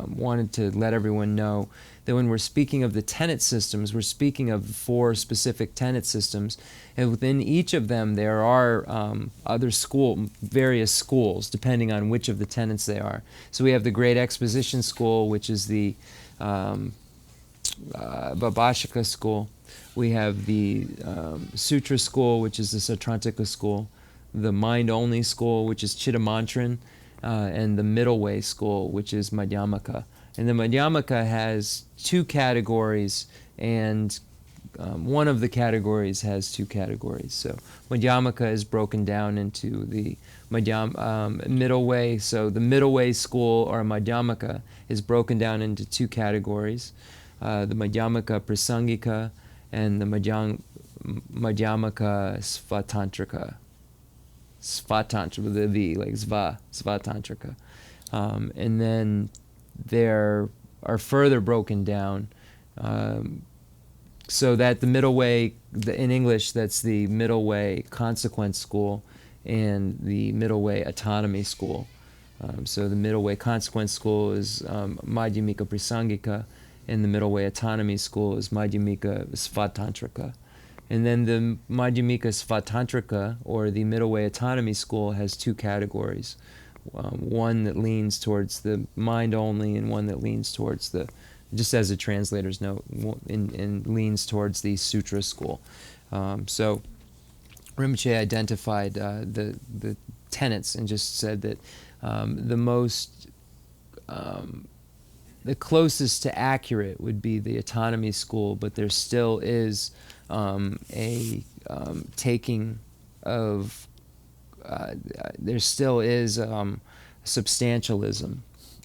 wanted to let everyone know that when we're speaking of the tenet systems, we're speaking of 4 specific tenet systems, and within each of them there are various schools, depending on which of the tenets they are. So we have the Great Exposition School, which is the Babashika school. We have the Sutra school, which is the Sautrantika school, the Mind-Only school, which is Chittamantran, and the Middle Way school, which is Madhyamaka. And the Madhyamaka has 2 categories, and one of the categories has two categories. So Madhyamaka is broken down into the middle way. So the middle way school, or Madhyamaka, is broken down into two categories. The Madhyamaka Prasangika and the Madhyamaka Svatantrika. Svatantrika, with a V, like Svatantrika. And then there are further broken down so that the middle way, in English, that's the middle way consequence school and the middle way autonomy school. So the middle way consequence school is Madhyamika Prasangika, and the middle way autonomy school is Madhyamika Svatantrika. And then the Madhyamika Svatantrika, or the middle way autonomy school, has two categories. One that leans towards the mind only, and one that leans towards the, just as a translator's note, and leans towards the sutra school. So Rinpoche identified the tenets and just said that the closest to accurate would be the autonomy school, but there still is taking of there still is substantialism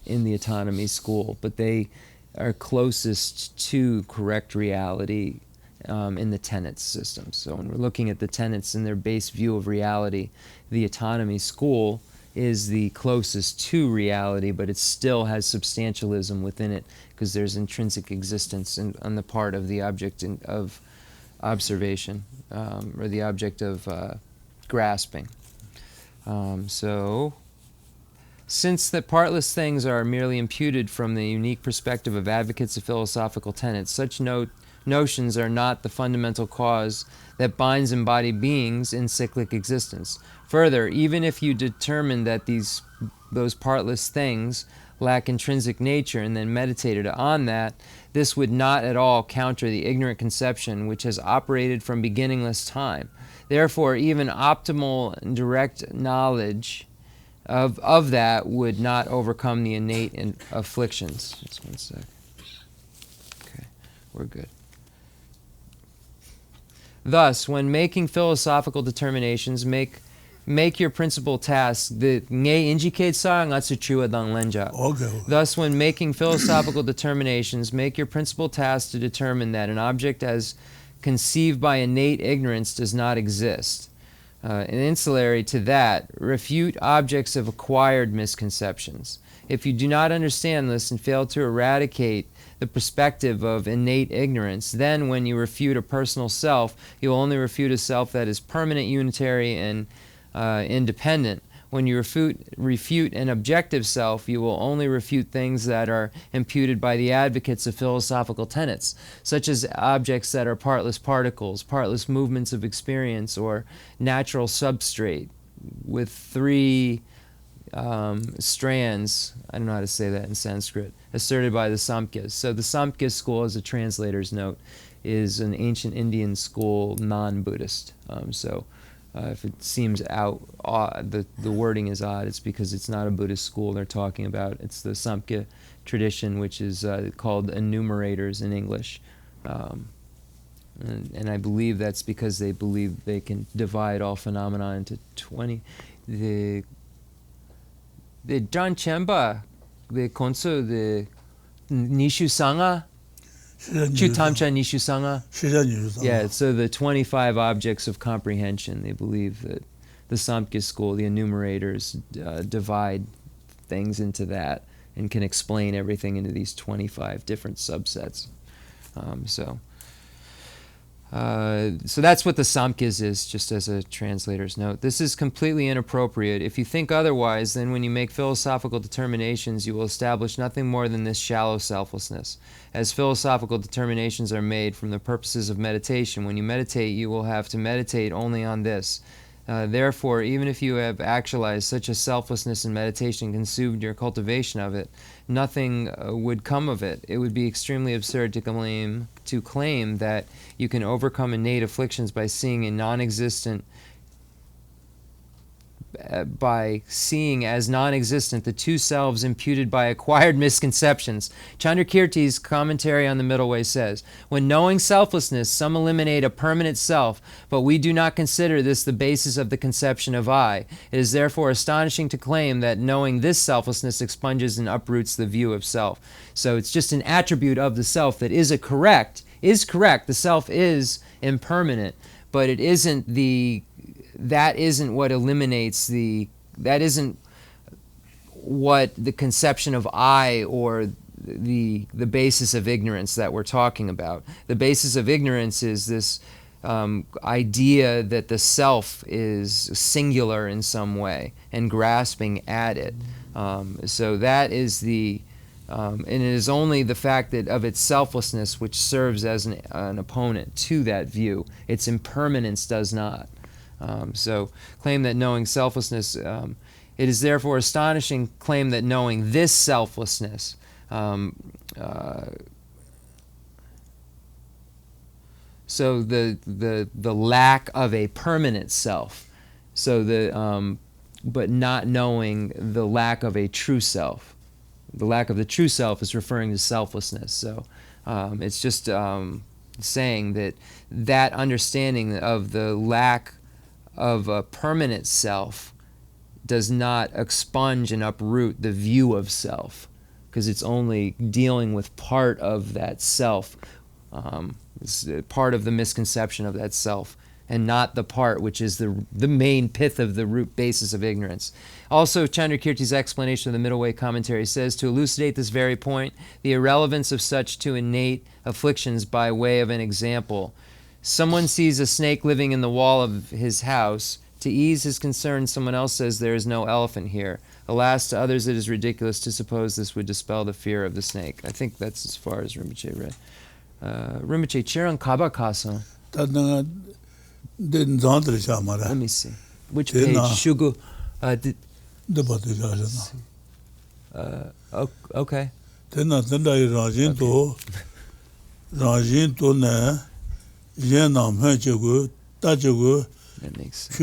in the autonomy school, but they are closest to correct reality in the tenets system. So when we're looking at the tenets and their base view of reality, the autonomy school is the closest to reality, but it still has substantialism within it because there's intrinsic existence on the part of the object of observation, or the object of grasping. So, since the partless things are merely imputed from the unique perspective of advocates of philosophical tenets, such notions are not the fundamental cause that binds embodied beings in cyclic existence. Further, even if you determine that those partless things lack intrinsic nature and then meditated on that, this would not at all counter the ignorant conception which has operated from beginningless time. Therefore, even optimal and direct knowledge of that would not overcome the innate afflictions. Just one sec. Okay, we're good. Thus, when making philosophical determinations, make your principal task the ngay indicate sa ngatsu chua dang lenja. Thus, when making philosophical determinations, make your principal task to determine that an object as conceived by innate ignorance does not exist. And ancillary to that, refute objects of acquired misconceptions. If you do not understand this and fail to eradicate the perspective of innate ignorance, then when you refute a personal self, you will only refute a self that is permanent, unitary, and independent. When you refute an objective self, you will only refute things that are imputed by the advocates of philosophical tenets, such as objects that are partless particles, partless movements of experience, or natural substrate with three strands, I don't know how to say that in Sanskrit, asserted by the Samkhyas. So the Samkhya school, as a translator's note, is an ancient Indian school, non-Buddhist. If it seems odd, the wording is odd, it's because it's not a Buddhist school they're talking about. It's the Samkhya tradition, which is called enumerators in English. And I believe that's because they believe they can divide all phenomena into 20. The John Chemba, the Khensur, the Nishu Sangha, Chutamcha Nishu Sangha. Yeah, so the 25 objects of comprehension, they believe that the Samkhya school, the enumerators, divide things into that and can explain everything into these 25 different subsets. So that's what the Samkhyas is, just as a translator's note. This is completely inappropriate. If you think otherwise, then when you make philosophical determinations, you will establish nothing more than this shallow selflessness. As philosophical determinations are made from the purposes of meditation, when you meditate, you will have to meditate only on this. Therefore, even if you have actualized such a selflessness in meditation and consumed your cultivation of it, nothing would come of it. It would be extremely absurd to claim that you can overcome innate afflictions by seeing a non-existent by seeing as non-existent the two selves imputed by acquired misconceptions. Chandrakirti's commentary on the Middle Way says, when knowing selflessness, some eliminate a permanent self, but we do not consider this the basis of the conception of I. It is therefore astonishing to claim that knowing this selflessness expunges and uproots the view of self. So it's just an attribute of the self that is correct. The self is impermanent, but it isn't that isn't what eliminates that isn't what the conception of I or the basis of ignorance that we're talking about. The basis of ignorance is this idea that the self is singular in some way and grasping at it. So that is and it is only the fact that of its selflessness which serves as an opponent to that view. Its impermanence does not. So claim that knowing selflessness, it is therefore astonishing claim that knowing this selflessness, so the lack of a permanent self, so but not knowing the lack of a true self. The lack of the true self is referring to selflessness. So it's just saying that understanding of the lack of a permanent self does not expunge and uproot the view of self, because it's only dealing with part of that self, part of the misconception of that self, and not the part which is the main pith of the root basis of ignorance. Also, Chandrakirti's explanation of the Middle Way commentary says, to elucidate this very point, the irrelevance of such to innate afflictions by way of an example. Someone sees a snake living in the wall of his house. To ease his concern, someone else says there is no elephant here. Alas, to others it is ridiculous to suppose this would dispel the fear of the snake. I think that's as far as Rinpoche read. Rinpoche, Chiran Kaba Kasa. Let me see. Which page? Shugu. Okay. That makes sense.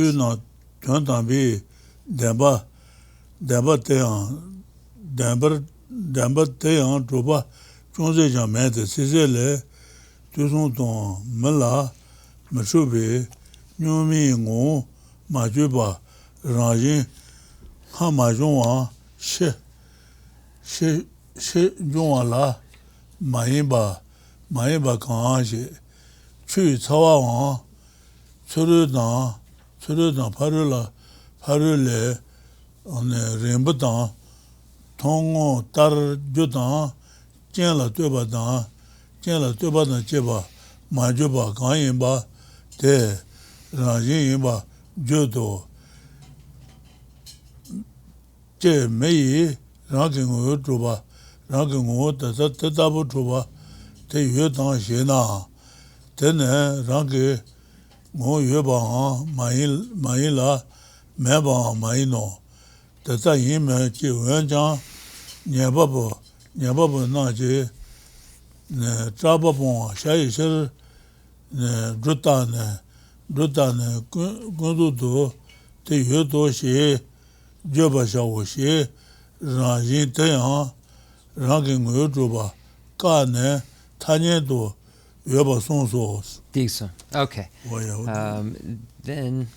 Decent. Okay. Then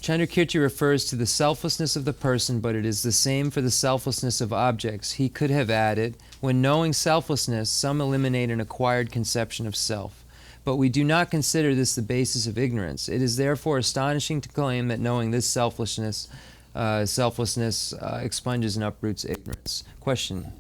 Chandrakirti refers to the selflessness of the person, but it is the same for the selflessness of objects. He could have added, when knowing selflessness, some eliminate an acquired conception of self. But we do not consider this the basis of ignorance. It is therefore astonishing to claim that knowing this selflessness expunges and uproots ignorance. Question.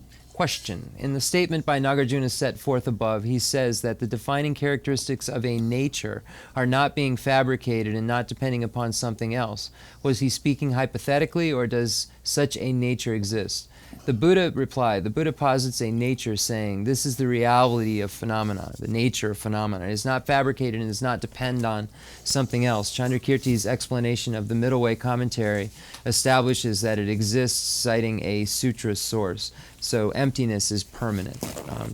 In the statement by Nagarjuna set forth above, he says that the defining characteristics of a nature are not being fabricated and not depending upon something else. Was he speaking hypothetically, or does such a nature exist? The Buddha replied, the Buddha posits a nature saying, this is the reality of phenomena, the nature of phenomena. It is not fabricated and does not depend on something else. Chandrakirti's explanation of the Middle Way commentary establishes that it exists, citing a sutra source. So emptiness is permanent,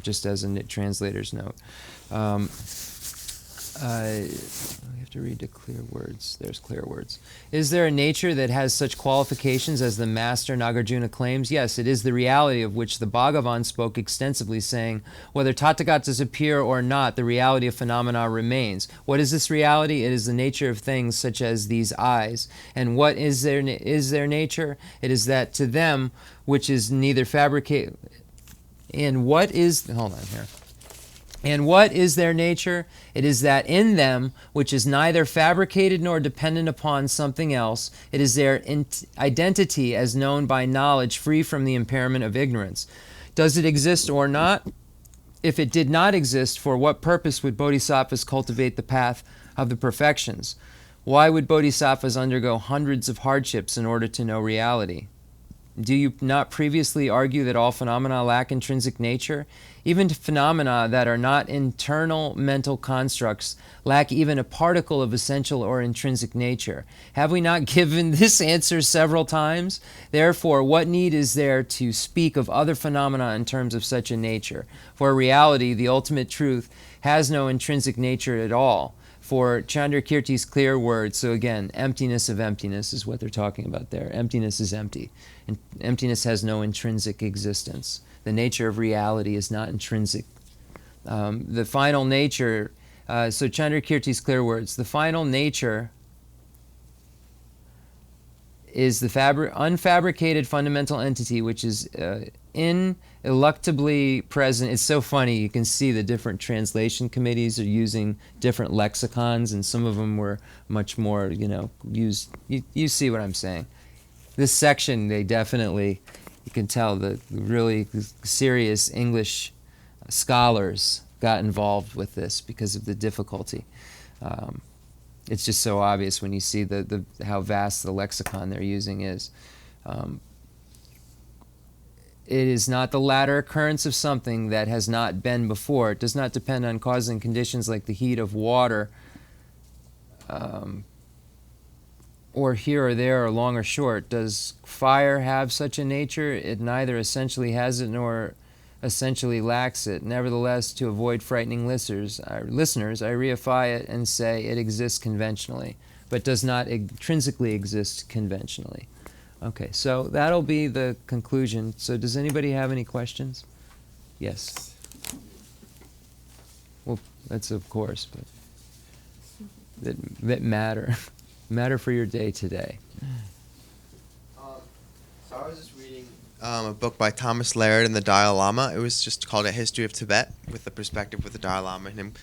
just as a translator's note. We have to read the clear words. There's clear words. Is there a nature that has such qualifications as the master Nagarjuna claims? Yes, it is the reality of which the Bhagavan spoke extensively, saying, whether Tathagatas appear or not, the reality of phenomena remains. What is this reality? It is the nature of things such as these eyes. And what is their nature? It is that to them which is neither fabricated... And what is... Hold on here. And what is their nature? It is that in them, which is neither fabricated nor dependent upon something else, it is their identity as known by knowledge, free from the impairment of ignorance. Does it exist or not? If it did not exist, for what purpose would bodhisattvas cultivate the path of the perfections? Why would bodhisattvas undergo hundreds of hardships in order to know reality? Do you not previously argue that all phenomena lack intrinsic nature? Even phenomena that are not internal mental constructs lack even a particle of essential or intrinsic nature. Have we not given this answer several times? Therefore, what need is there to speak of other phenomena in terms of such a nature? For reality, the ultimate truth, has no intrinsic nature at all. For Chandrakirti's clear words, so again, emptiness of emptiness is what they're talking about there. Emptiness is empty. And emptiness has no intrinsic existence. The nature of reality is not intrinsic. The final nature, so Chandrakirti's clear words, the final nature is the unfabricated fundamental entity which is ineluctably present. It's so funny, you can see the different translation committees are using different lexicons, and some of them were much more, used. You see what I'm saying. This section, they definitely, you can tell the really serious English scholars got involved with this because of the difficulty. It's just so obvious when you see how vast the lexicon they're using is. It is not the latter occurrence of something that has not been before. It does not depend on causing conditions like the heat of water, or here or there, or long or short. Does fire have such a nature? It neither essentially has it nor essentially lacks it. Nevertheless, to avoid frightening listeners, I reify it and say it exists conventionally, but does not intrinsically exist conventionally. Okay, so that'll be the conclusion. So does anybody have any questions? Yes. Well, that's of course, but that matter for your day today. So I was just reading a book by Thomas Laird and the Dalai Lama. It was just called A History of Tibet, with the perspective with the Dalai Lama and him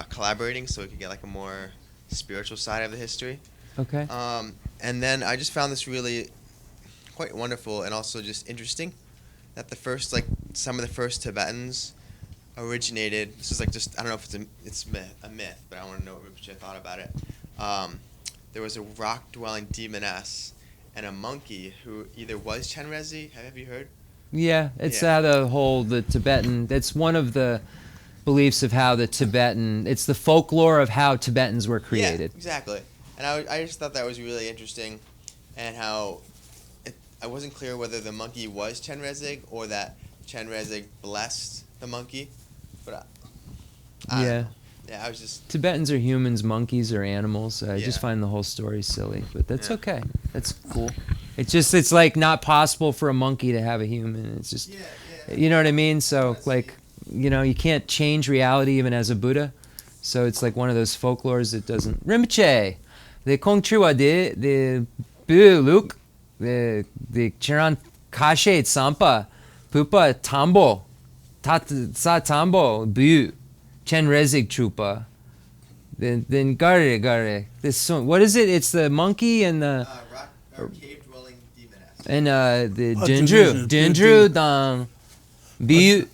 collaborating, so we could get like a more spiritual side of the history. Okay. And then I just found this really quite wonderful and also just interesting, that some of the first Tibetans originated. This is like just, I don't know if it's a myth, but I want to know what Rinpoche thought about it. There was a rock-dwelling demoness and a monkey who either was Chenrezig. Have you heard? Yeah, it's how the Tibetan, that's one of the beliefs of how it's the folklore of how Tibetans were created. Yeah, exactly. And I just thought that was really interesting, and how I wasn't clear whether the monkey was Chenrezig or that Chenrezig blessed the monkey. But I don't know. Yeah, I was just... Tibetans are humans, monkeys are animals. I just find the whole story silly, but that's okay. That's cool. It's like not possible for a monkey to have a human. It's just, you know what I mean? So like, you can't change reality even as a Buddha. So it's like one of those folklores that doesn't... Rinpoche, the Kongchua de Buluk, the Chiran Kashe Tsampa, Pupa Tambo, Sa Tambo, Bu. Chenrezig Trupa, then Gare. This song, what is it? It's the monkey and the cave-dwelling demoness. And the Dendru Dang Biu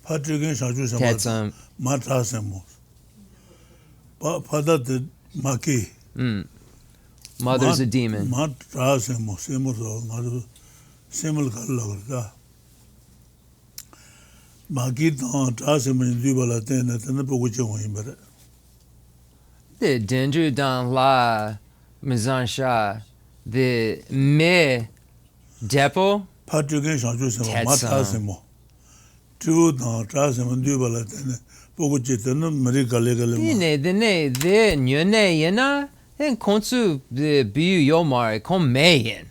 Tetsam. Mother's a demon. The Dendru Dan La Mizansha, the Me Depo Tetsam. 보고 지는 머리 갈래갈래 the nyone yena, then konsu the bu yomar kom mayen.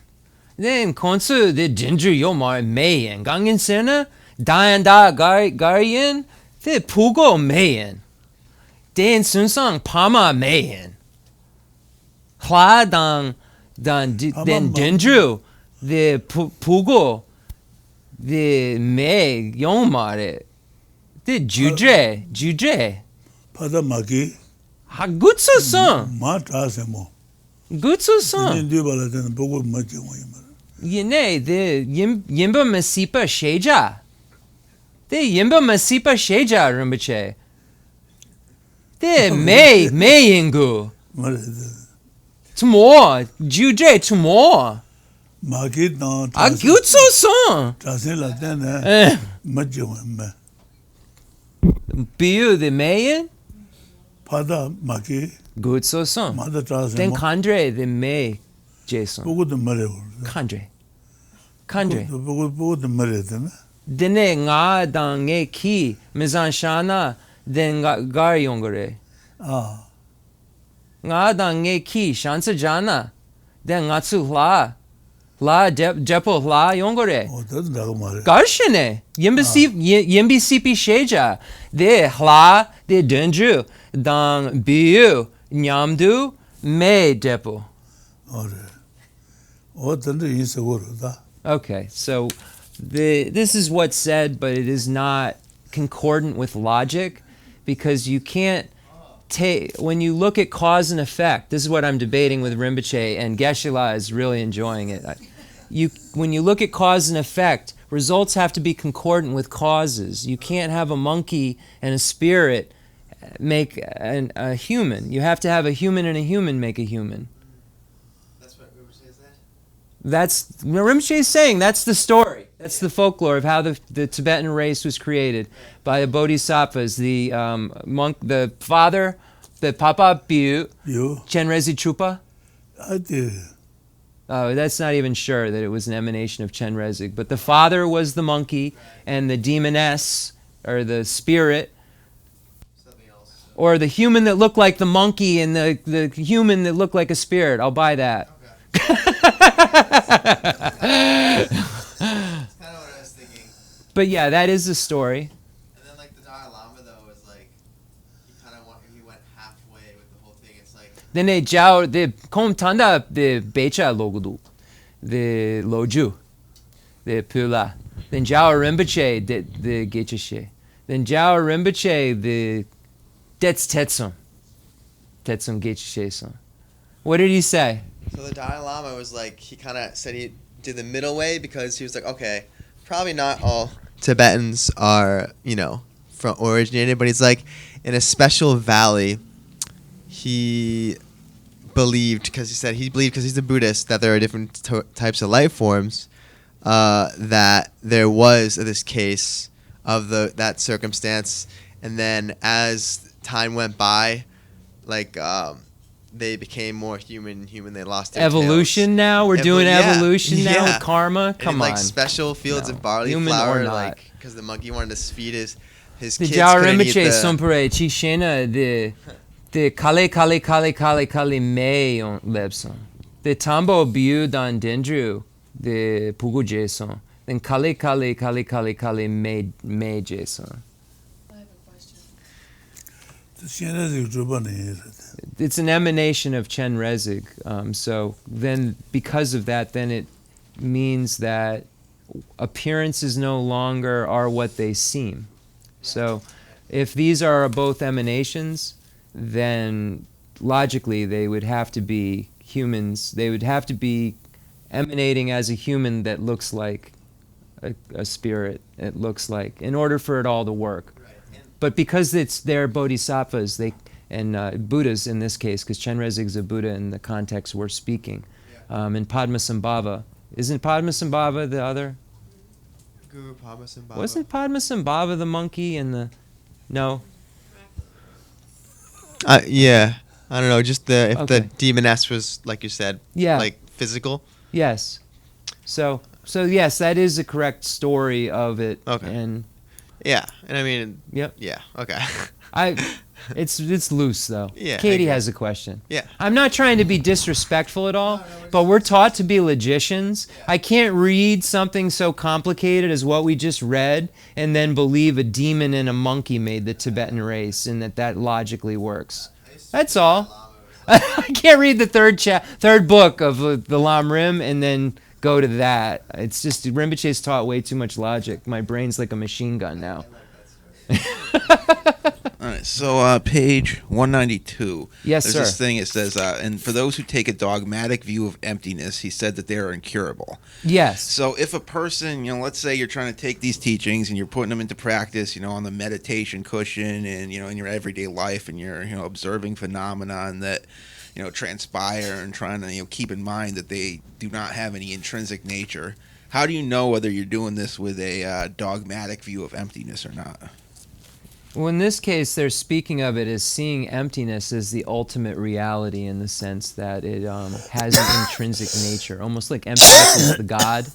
Then konsu the ginger yomar mayen. Gangen sena, dayan da garyen, the pugo mayen. Den sunsang pama mayen. Hla dan dendru, the pugo, the me yomare. The judre. 파다 마기 Ha gutsu son. 마타세모 Gutsu son. 인디 발라는 보고 맞지 뭐야 Yene the yimba masipa sheja. The yimba masipa sheja Rinpoche. The me ingu. 말해 Tumo judre tumo. 마기 나 A gutsu son. 자세라 때네 맞지 뭐야 Biu the mayen. 파다 마기 Gutsu son. 마다 Then 자세모 kandre the me Jason. 보고도 말해 Kandre. 보고도 말해 되나 Dene nga dange ki mizan shana den gar yongore. 아 Nga dange ki shansa jana den ngatsu hla depo hla yongore. 어떤 나가 말해 Garshine yimbi sipi sheja de hla de dendru dang biu nyamdu me depo. 어래 어떤 데 인서고로다 Okay, so this is what's said, but it is not concordant with logic, because you can't take, when you look at cause and effect, this is what I'm debating with Rinpoche, and Geshe La is really enjoying it. When you look at cause and effect, results have to be concordant with causes. You can't have a monkey and a spirit make a human. You have to have a human and a human make a human. That's what Rinpoche said? Rinpoche is saying that's the story. That's the folklore of how the Tibetan race was created by the Bodhisattvas. The monk, the father, the Papa Biu, 요 Chenrezig Chupa. 아디 Oh, that's not even sure that it was an emanation of Chenrezig. But the father was the monkey, and the demoness, or the spirit, Something else. or the human that looked like the monkey and the human that looked like a spirit. I'll buy that. That's kind of what I was thinking. But yeah, that is the story. And then like the Dalai Lama though was like he went halfway with the whole thing. It's like Then they jiao the kom tanda the becha logudu, the loju, the pula. Then jiao Rinpoche the Geshe. Then jiao Rinpoche the Tetsum Geshe son. What did he say? so the Dalai Lama was like he kind of said he did the middle way because he was like okay, probably not all Tibetans are from originated, but he's like in a special valley. He believed because he's a Buddhist that there are different types of life forms. That there was this case of that circumstance, and then as time went by, like they became more human. They lost their Evolution tails. now? We're doing Yeah, evolution now yeah. with karma? And Come in, on. like special fields No. of barley Human flour, or not. like because the monkey wanted to feed his The kids. jiao couldn't eat Rinpoche the- sompere chi shena the kale me on lebson. The tambo biu dan dendru the pugu jason. Then kale me jason. I have a question. 신에서 주변에 It's an emanation of Chenrezig. So then, because of that, then it means that appearances no longer are what they seem. So if these are both emanations, then logically they would have to be humans. They would have to be emanating as a human that looks like a spirit. It looks like, in order for it all to work. Right. And But because they're bodhisattvas, and Buddhas in this case, because Chenrezig's a Buddha in the context we're speaking, and Padmasambhava. Isn't Padmasambhava the other? Guru Padmasambhava. Wasn't Padmasambhava the monkey and the... No? Yeah, I don't know. Just the Okay. demoness was like you said, Yeah. like physical. Yes. So yes, that is a correct story of it. Okay. And Yeah, and I mean, yep. yeah, okay. It's loose though. Yeah, I Katie agree. has a question. Yeah. I'm not trying to be disrespectful at all, but we're taught to be logicians. I can't read something so complicated as what we just read and then believe a demon and a monkey made the Tibetan race and that logically works. That's all. I can't read the third book of the Lamrim and then go to that. It's just Rinpoche's taught way too much logic. My brain's like a machine gun now. All right, so page 192. Yes, There's sir. this thing, it says, and for those who take a dogmatic view of emptiness, he said that they are incurable. Yes. So if a person, let's say you're trying to take these teachings and you're putting them into practice, on the meditation cushion and, in your everyday life, and you're, observing phenomena and that, transpire and trying to, keep in mind that they do not have any intrinsic nature. How do you know whether you're doing this with a dogmatic view of emptiness or not? Well, in this case, they're speaking of it as seeing emptiness as the ultimate reality in the sense that it has an intrinsic nature, almost like emptiness is the God.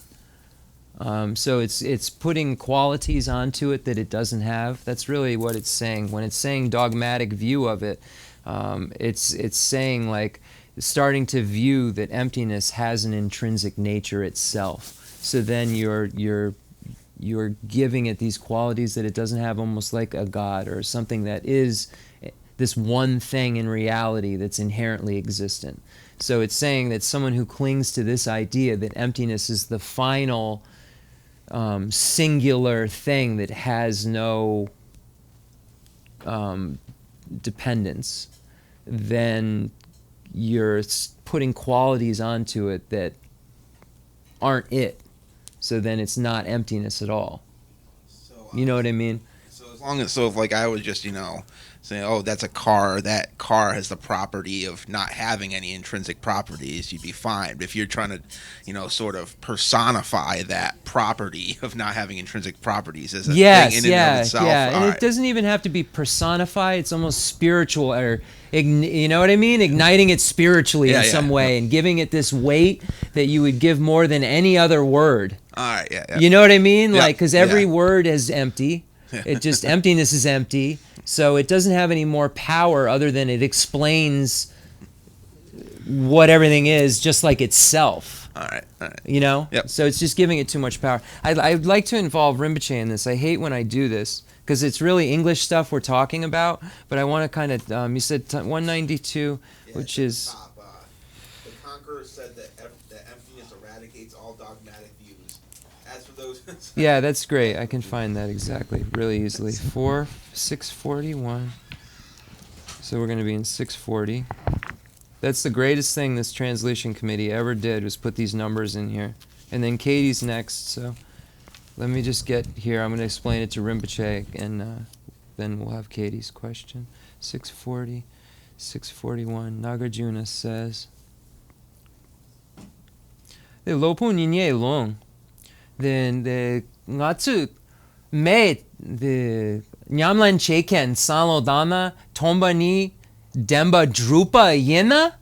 So it's putting qualities onto it that it doesn't have. That's really what it's saying. When it's saying dogmatic view of it, it's saying like starting to view that emptiness has an intrinsic nature itself. So then you're giving it these qualities that it doesn't have, almost like a God or something that is this one thing in reality that's inherently existent. So it's saying that someone who clings to this idea that emptiness is the final singular thing that has no dependence, then you're putting qualities onto it that aren't it. So then it's not emptiness at all. So, You know what I mean? So if like I was just, saying, oh, that's a car, that car has the property of not having any intrinsic properties, you'd be fine. But if you're trying to, sort of personify that property of not having intrinsic properties as a thing in and of itself. And all it right. doesn't even have to be personified. It's almost spiritual, or you know what I mean? Igniting it spiritually in some way and giving it this weight that you would give more than any other word. All right, yeah. You know what I mean? Yeah, Like, because every yeah. word is empty. It just, emptiness is empty. So it doesn't have any more power other than it explains what everything is, just like itself. All right. Yep. So it's just giving it too much power. I'd like to involve Rinpoche in this. I hate when I do this because it's really English stuff we're talking about. But I want to kind of, you said 192, which is... The conqueror said that emptiness eradicates all dogmatic views. As for those... Yeah, that's great. I can find that exactly, really easily. 641. So we're going to be in 640. That's the greatest thing this translation committee ever did, was put these numbers in here. And then Katie's next, so let me just get here. I'm going to explain it to Rinpoche, and then we'll have Katie's question. 640, 641. Nagarjuna says, the lopu ninye long. Then the ngatsu me the nyamlan cheken salo dana tomba ni demba drupa yena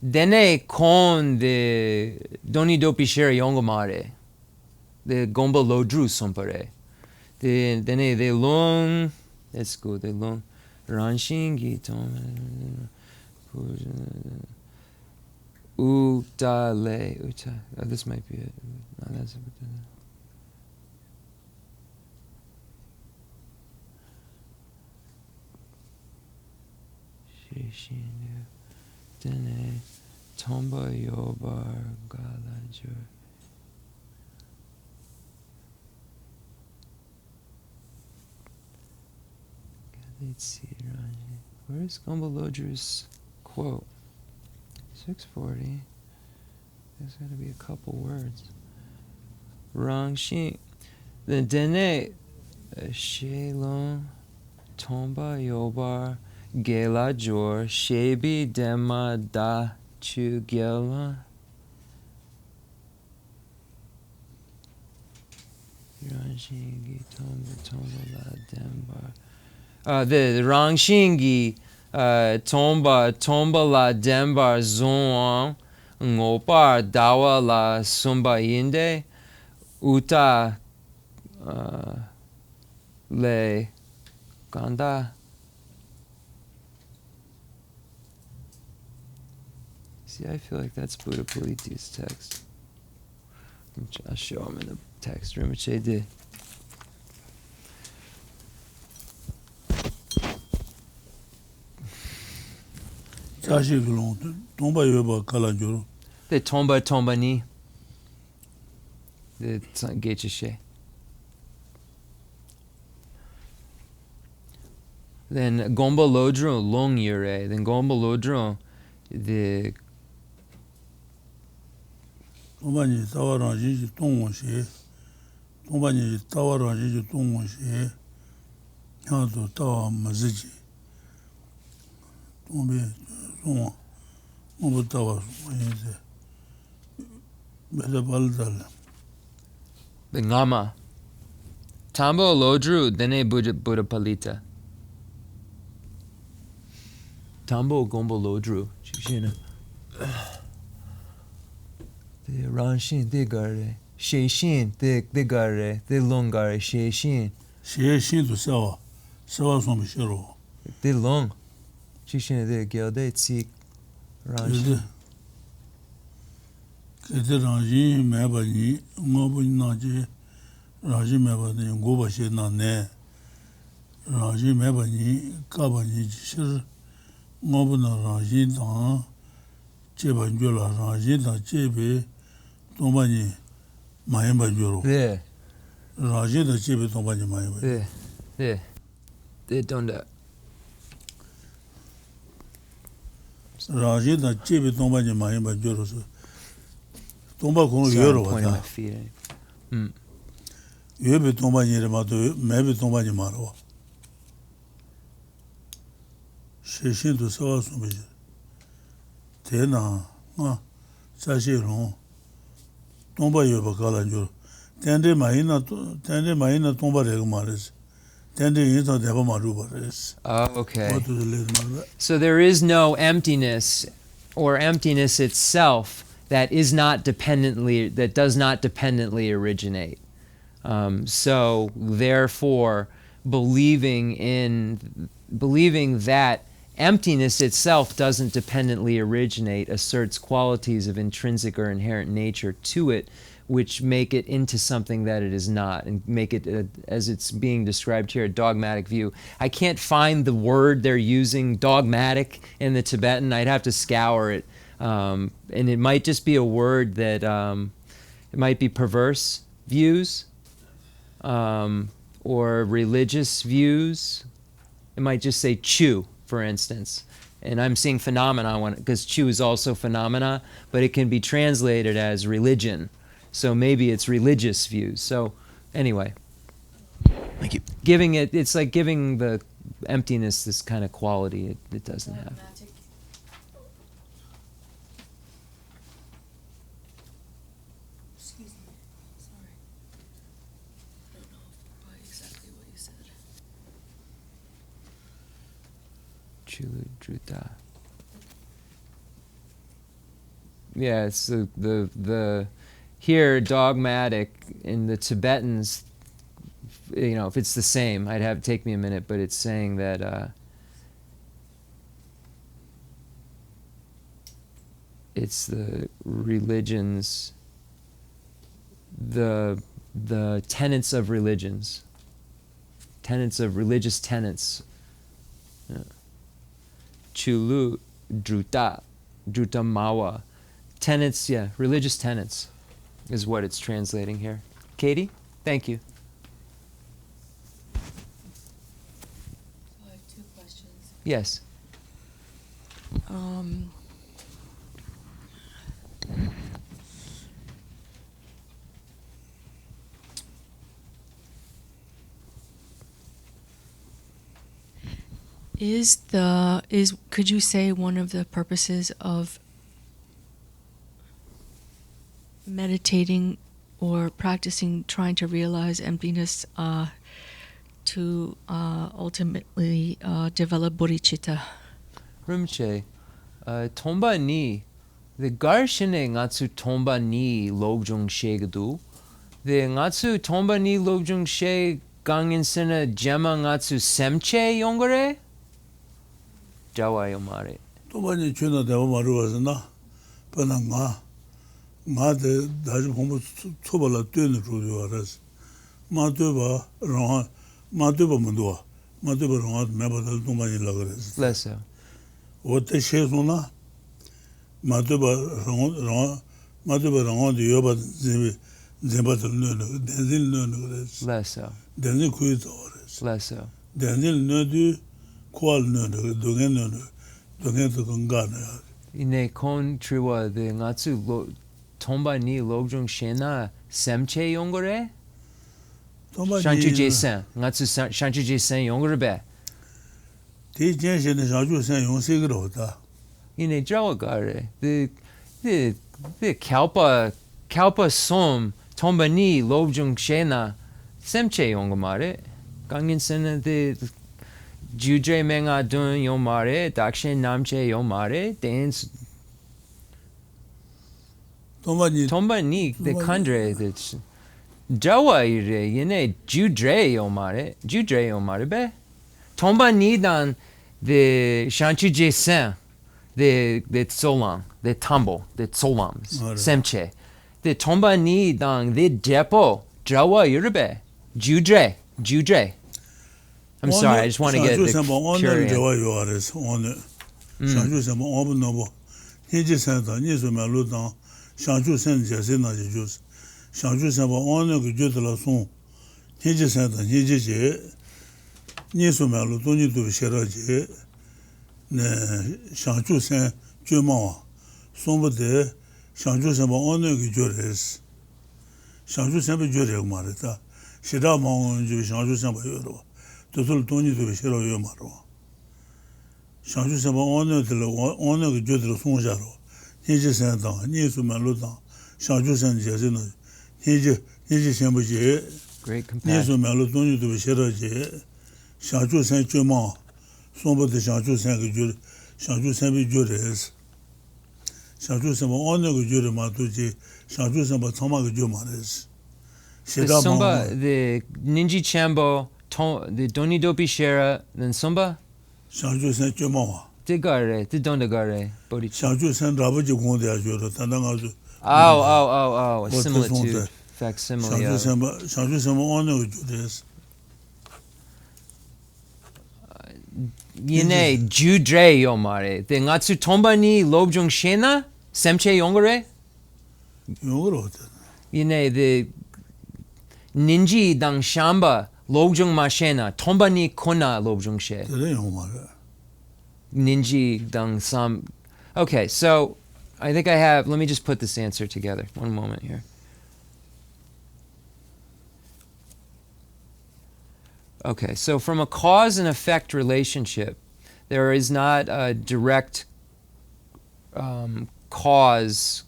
dene kon the doni dopi share yongomare the gomba lodru sompare the dene the long, let's go, the long ranshingi tom utale uta. Oh, this might be it. No, that's it. Dene tomba yobar galajur. Let's see, where's Gombalodru's quote? 640. There's got to be a couple words. Wrong sheet. The dene shelon tomba yobar gela jor shebi dema da chu gela. Rangshingi tomba la dembar. The Rangshingi tomba la dembar zon ngopar dawa la sumba yinde uta le ganda See, I feel like that's Buddha Paliti's text. I'll show him in the text. Rinpoche did. 자식 그런 동바 여바 갈라줘. The Tomba Ni. The Geshe. Then Gomba Lodro Long Yure. Then Gomba Lodro the 동바니 타와라지 동원시. 동바니 타와라지 동원시. 향도 타와 마지지. 동베 송 뭐 타와 이제 베다 발달. the Lama. Tambo Lodru Dene Buddha Palita. Tambo Gombo Lodru. Shishina. The Ranshin de Gare. Sheshin de Gare. The Longare Sheshin. 시신도 싸워. 싸워 좀 싫어. The Long. Shishina de Gelde Tsik Ranshin. 그때 라지 매바니 뭐보니 나지 라지 매바니 고바시 나네 라지 매바니 까바니 실 뭐보나 라지 다 제반줄라 라지 다 제베 동바니 많이 봐줘로 Yeah. 라지 다 제베 동바니 많이 봐 Yeah. Yeah. They done that. 라지 다 제베 동바니 많이 봐줘로서 동바 공을 Sorry, I'm 열어 pointing my 왔다 feet. 예배 동바니를 봐도 매배 동바니 말어 시신도 싸워 좀 봐. 대나 자시로 동바 여바 갈아줘. 텐데 마이나 동바래 그 말이지. 텐데 인사 대바 말로 말이지. Oh, okay. 뭐도 들리는 말. So there is no emptiness or emptiness itself that does not dependently originate. So therefore, believing that emptiness itself doesn't dependently originate asserts qualities of intrinsic or inherent nature to it, which make it into something that it is not, and make it, as it's being described here, a dogmatic view. I can't find the word they're using, dogmatic, in the Tibetan. I'd have to scour it. And it might just be a word that, it might be perverse views, or religious views. It might just say Chu, for instance. And I'm seeing phenomena, because Chu is also phenomena, but it can be translated as religion. So maybe it's religious views. So anyway, Thank you. it's like giving the emptiness this kind of quality it doesn't have. Dogmatic. Excuse me. Sorry. I don't know quite exactly what you said. Chulu Druta. Yeah, it's the here dogmatic in the Tibetans. If it's the same, I'd have take me a minute, but it's saying that it's the religions, the tenets of religions, tenets of religious tenets. Yeah. Chulu Druta Mawa. Tenets, yeah, religious tenets is what it's translating here. Katie, thank you. So I have two questions. Yes. Could you say one of the purposes of meditating or practicing trying to realize emptiness to ultimately develop bodhicitta? Rimche, tomba ni, the garshine ngatsu tomba ni logjung shegadu, the ngatsu tomba ni logjung she gangin sena jema ngatsu semche yongare? Jawa yomare. 동바니 주나 대바 말로 와서나 pāna ngā te dāshī pōmbu tsōpa la tuyāni rūdhī wā rāsi. Mā tuyāpa rāngā, mā tuyāpa manduwa, mā tuyāpa rāngā mēpa tāli tōngpa nī lāga rāsi. Less so. Wā te shē sōna, mā tuyāpa rāngā di yōpa zimba tāli nōni, dēnzīn nōni rāsi. Less so. Dēnzīn kuya tāwa rāsi. Less so. Dēnzīn nōni, kuwa nōni, dōngen nōni, dōngen tā kōngā nōni. Ine kon triwa the ngatsu tomba ni lobjong shena semche yongore? Shanchu Jason. Ngatsu Shanchu Jason yongore be. Te jen shene shanchu sen yong se garo ta. Ine jawa gare. The kalpa som tomba ni lobjong shena semche yongomare. Gangin sena the Judre menga dun yomare, dakshen namche yomare, dance tomba ni the kandre that's Jawa ire yene Judre yomare be. Tomba ni dan the Shanchu Jason, the Tsolang, the Tambo, the Tsolams, Semche. The tomba ni dan the Depo, Jawa ire Judre. I'm sorry, I just want to get the pure tosul toni to shiro yo maro shanju sema ono ke jodro sonjaro nije sen da ni su ma lo da shanju sen je se no nije sen bu je great ni su compassion. ma lo toni to shiro je shanju sen chuma sombo de shanju sen ke jod shanju sen bi jores shanju sema ono ke jod ma to je shanju sen ba thama ke jo mares The Sumba, the Ninji Chambo, the Doni Dopi Shera, then Sumba, shanju sen chuma the Gare, the Dondagare, Bodhisattva. shanju sen rabu je gon de ajoro tandanga zu Oh, a similitude, shanju facsimile. sen ono ke jores Yene, Judre Yomare, the Ngatsu Tomba ni Lobjong Shena, Semche Yongore, yoro Yene, the Ninji Dang Shamba, Lobjong Mashena, Tomba ni Kona Lobjong She. tere yo mara Ninji Dang Sam. Okay, so I think I have, let me just put this answer together. One moment here. Okay, so from a cause and effect relationship, there is not a direct cause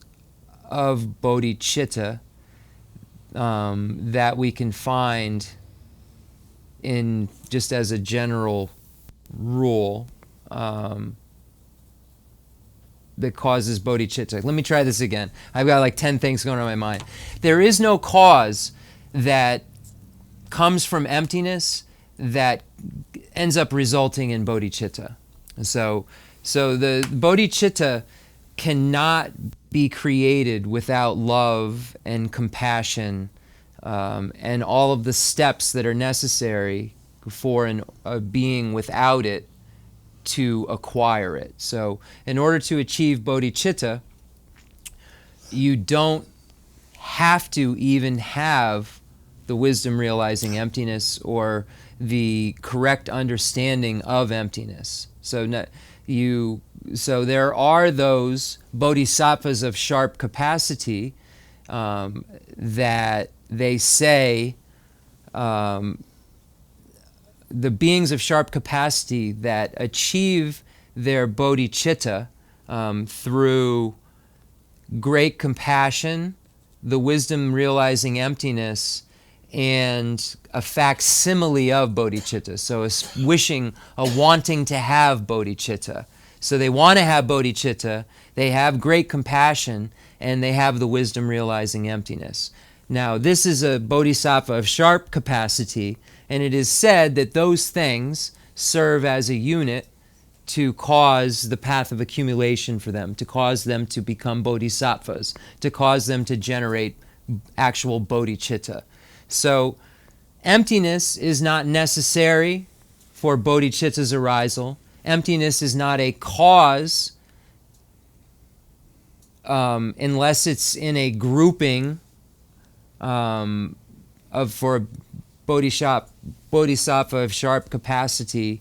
of bodhicitta that we can find in just as a general rule that causes bodhicitta. Let me try this again. I've got like 10 things going on in my mind. There is no cause that comes from emptiness that ends up resulting in bodhicitta. So the bodhicitta cannot be created without love and compassion and all of the steps that are necessary for a being without it to acquire it. So in order to achieve bodhicitta, you don't have to even have the wisdom realizing emptiness or the correct understanding of emptiness. So there are those bodhisattvas of sharp capacity that they say the beings of sharp capacity that achieve their bodhicitta through great compassion, the wisdom realizing emptiness, and a facsimile of bodhicitta. So a wanting to have bodhicitta. So they want to have bodhicitta, they have great compassion, and they have the wisdom realizing emptiness. Now, this is a bodhisattva of sharp capacity, and it is said that those things serve as a unit to cause the path of accumulation for them, to cause them to become bodhisattvas, to cause them to generate actual bodhicitta. So emptiness is not necessary for bodhicitta's arisal. Emptiness is not a cause unless it's in a grouping for a bodhisattva of sharp capacity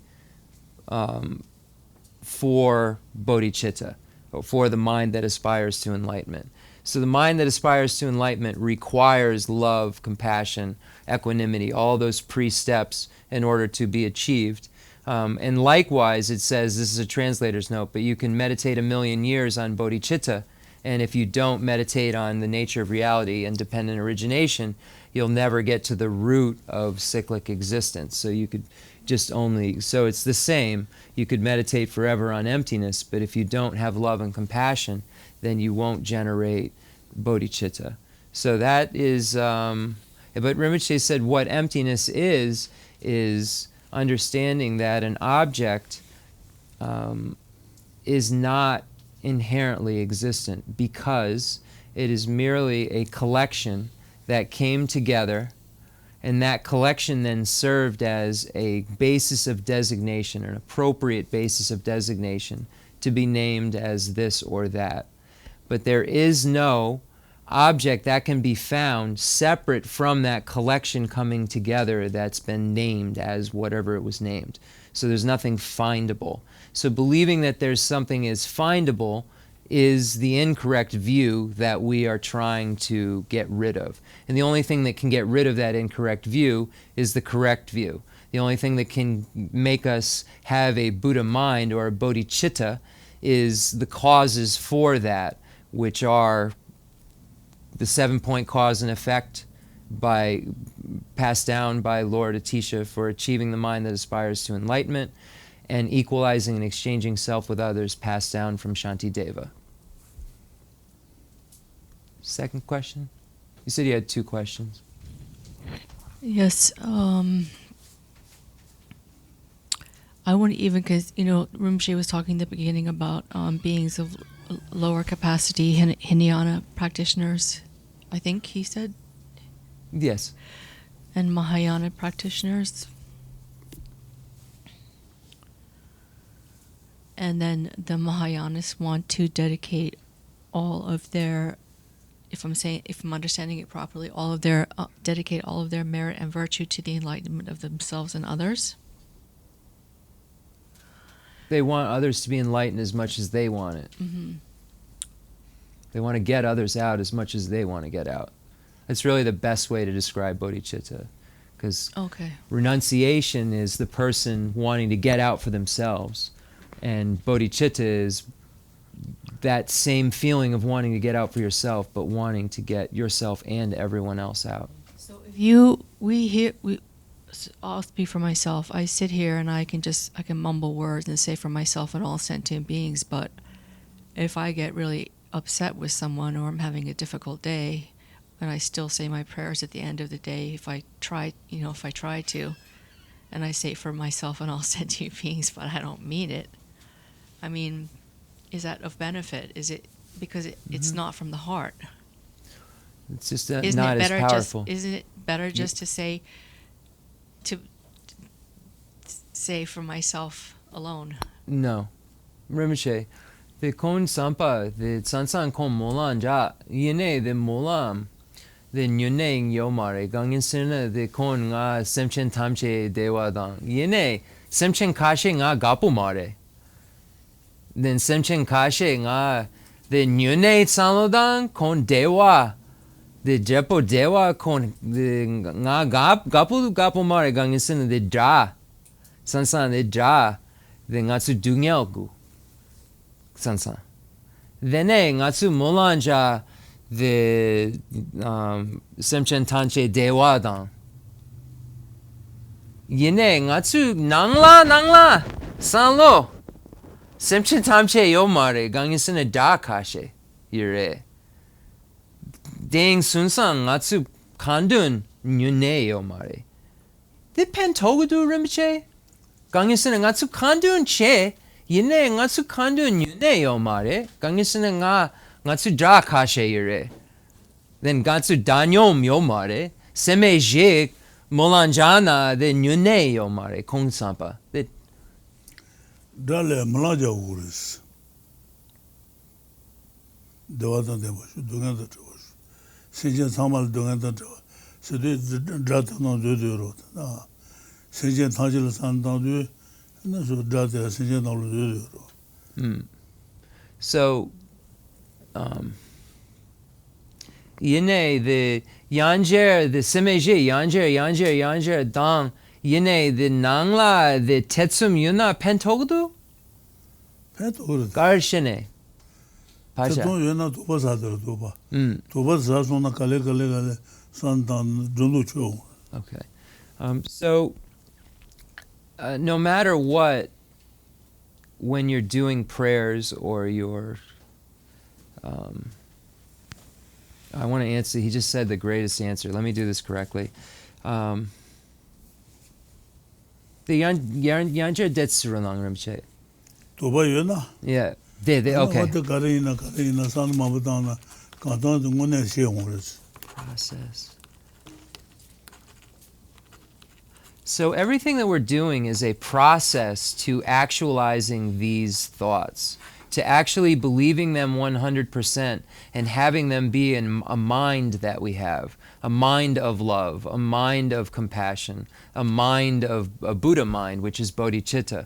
for bodhicitta, or for the mind that aspires to enlightenment. So the mind that aspires to enlightenment requires love, compassion, equanimity, all those pre-steps in order to be achieved. And likewise, it says, this is a translator's note, but you can meditate 1,000,000 years on bodhicitta, and if you don't meditate on the nature of reality and dependent origination, you'll never get to the root of cyclic existence. So you could just only, so it's the same. You could meditate forever on emptiness, but if you don't have love and compassion, then you won't generate bodhicitta. So that is, but Rinpoche said what emptiness is understanding that an object is not inherently existent, because it is merely a collection that came together, and that collection then served as a basis of designation, an appropriate basis of designation to be named as this or that. But there is no object that can be found separate from that collection coming together that's been named as whatever it was named. So there's nothing findable. So believing that there's something is findable is the incorrect view that we are trying to get rid of. And the only thing that can get rid of that incorrect view is the correct view. The only thing that can make us have a Buddha mind or a bodhicitta is the causes for that, which are the 7-point cause and effect passed down by Lord Atisha for achieving the mind that aspires to enlightenment, and equalizing and exchanging self with others passed down from Shantideva. Second question? You said you had 2 questions. Yes. I wouldn't even, because, Rinpoche was talking in the beginning about beings of lower capacity, Hinayana practitioners, I think he said. Yes. And Mahayana practitioners. And then the Mahayanas want to dedicate all of their, if I'm understanding it properly, dedicate all of their merit and virtue to the enlightenment of themselves and others. They want others to be enlightened as much as they want it. Mm-hmm. They want to get others out as much as they want to get out. That's really the best way to describe bodhicitta, because renunciation is the person wanting to get out for themselves, and bodhicitta is that same feeling of wanting to get out for yourself, but wanting to get yourself and everyone else out. So if I'll speak for myself. I sit here and I can mumble words and say for myself and all sentient beings, but if I get really upset with someone or I'm having a difficult day, and I still say my prayers at the end of the day, if I try to, and I say for myself and all sentient beings, but I don't mean it, I mean, is that of benefit? Is it because it's not from the heart? It's just not as powerful. Isn't it better just to say for myself alone? No. Rinpoche, the kon sampa, the sansan kon molan ja, yene the molam, the nyuneng yomare, gangin sirna, the kon nga semchen tamche dewa dang, yene semchen kashe nga gapu mare. Then semchen kashe nga, the nyune sanlodang kon dewa, the jepo dewa kon the nga gapu mare gangin sirna the ja. Sansan the ja, the ngatsu dungyelgu. Sansan. Vene ngatsu molanja the semchen tanche dewa dan. Yene ngatsu nangla sanlo. Semchen tamche yomare gangisena da kashe yure. Ding sunsan ngatsu kandun nyune yomare. The pentogudu rinpoche? Gangisena ngatsu kandun che Yine ngatsu kandu nyune yo mare. Gangisine ngatsu dra kashe yure. Then ngatsu danyom yo mare. Seme jik molanjana de nyune yo mare. Kong sampa. Dale malaja uris. Dawatan de bash, dungan da chawas. Senjen samal dungan da chawas. Sede drata no de rot. Na. Senjen tajil san da de na so drata senjen no de rot. So, yine the yanjer, the semeje, yanjer, dang, yine the nangla, the tetsum yuna pentogdu? Pet uris. Garshene. Pasha. Teton yena toba sadar toba. Toba zasona kale san dan dundu cho. Okay. So, no matter what, when you're doing prayers or you're, I want to answer, he just said the greatest answer. Let me do this correctly. The Yanja Detsuranang Rimche. Toba yena. Yeah. Okay. Wata karina san mabutana kantan ngone she uris. Process. So everything that we're doing is a process to actualizing these thoughts, to actually believing them 100% and having them be in a mind that we have, a mind of love, a mind of compassion, a mind of a Buddha mind, which is bodhicitta.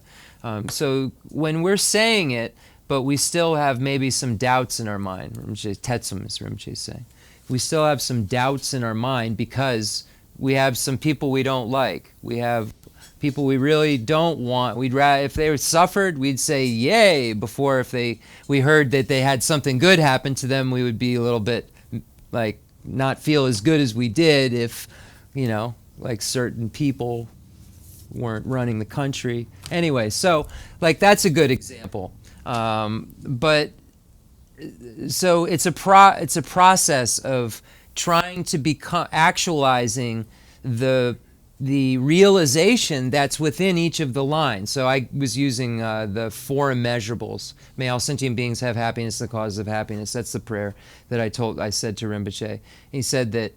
So when we're saying it, but we still have maybe some doubts in our mind, Tetsum is Rinpoche saying. We still have some doubts in our mind because we have some people we don't like. We have people we really don't want. We'd rather, if they suffered, we'd say yay. Before, if we heard that they had something good happen to them, we would be a little bit like not feel as good as we did if, like certain people weren't running the country. Anyway, so like that's a good example. But so it's a process of trying to become actualizing the realization that's within each of the lines. So I was using the four immeasurables. May all sentient beings have happiness, the cause of happiness. That's the prayer that I said to Rinpoche. He said that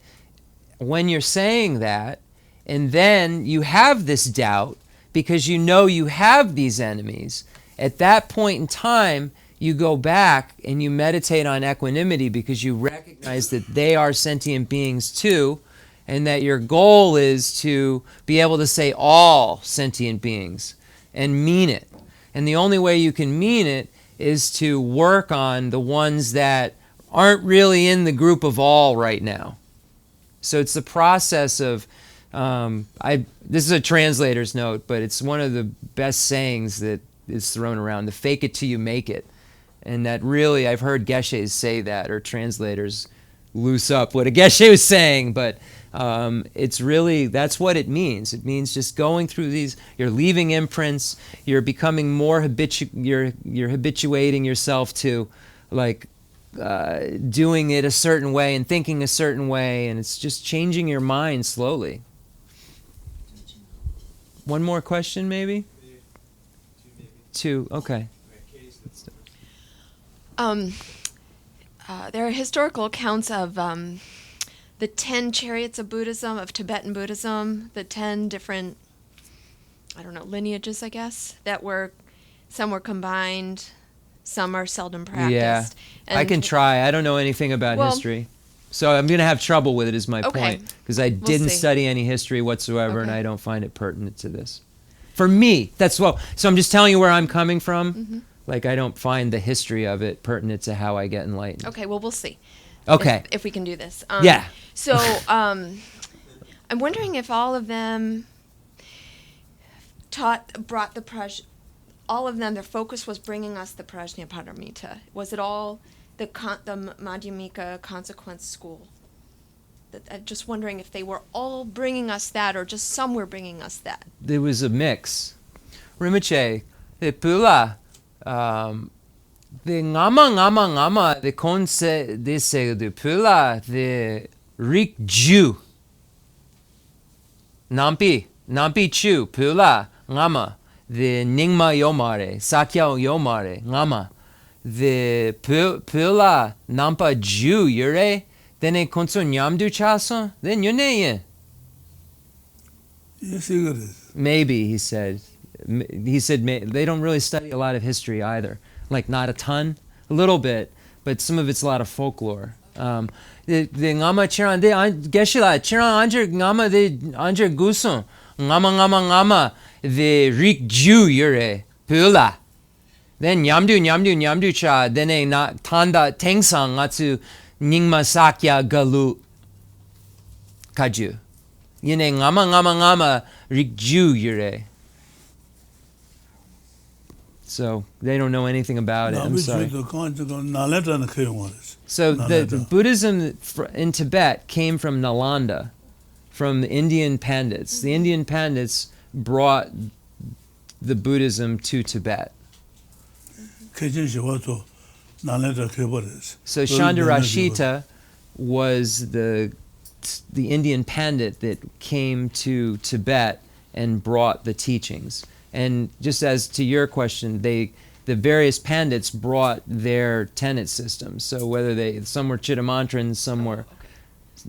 when you're saying that, and then you have this doubt because you know you have these enemies, at that point in time, you go back and you meditate on equanimity because you recognize that they are sentient beings too, and that your goal is to be able to say all sentient beings and mean it. And the only way you can mean it is to work on the ones that aren't really in the group of all right now. So it's the process of, this is a translator's note, but it's one of the best sayings that is thrown around, the fake it till you make it. And that really, I've heard Geshes say that, or translators loose up what a Geshe was saying, but it's really, that's what it means. It means just going through these, you're leaving imprints, you're becoming more you're habituating yourself to like doing it a certain way and thinking a certain way, and it's just changing your mind slowly. One more question, maybe? Two, okay. There are historical accounts of the 10 chariots of Buddhism, of Tibetan Buddhism, the 10 different, lineages, I guess, some were combined, some are seldom practiced. Yeah, and I can try. I don't know anything about history. So I'm going to have trouble with it is my point, because I didn't study any history whatsoever, and I don't find it pertinent to this. For me, so I'm just telling you where I'm coming from. Mm-hmm. Like, I don't find the history of it pertinent to how I get enlightened. Okay, well, we'll see. Okay. If we can do this. Yeah. So I'm wondering if all of them brought the all of them, their focus was bringing us the Prajnaparamita. Was it all the Madhyamika consequence school? I'm just wondering if they were all bringing us that, or just some were bringing us that. There was a mix. Rinpoche, the Pula, the ngama, the konse, the Pula, the Rik Ju, Nampi Chu, Pula, ngama, the Nyingma Yomare, Sakya Yomare, Ngama, the Pula Nampa Ju Yure, then a Khensur Nyamdu Chaso, then Yune. Yes, it is. Maybe, he said. He said they don't really study a lot of history either. Like, not a ton, a little bit, but some of it's a lot of folklore. The Ngama Chiran, de Geshe Lharampa, Chiran Anjer Ngama de Anjer Gusun, Ngama, the Rik Ju Yure, Pula. Then Nyamdu Cha, then a not Tanda Tengsang, Atsu Nyingma Sakya Galu Kaju. Yine Ngama Rik Ju Yure. So they don't know anything about it. I'm sorry. So the Buddhism in Tibet came from Nalanda, from the Indian Pandits. The Indian Pandits brought the Buddhism to Tibet. So Chandrashita was the Indian Pandit that came to Tibet and brought the teachings. And just as to your question, the various Pandits brought their tenet systems. So whether some were Chittamantrans, some were,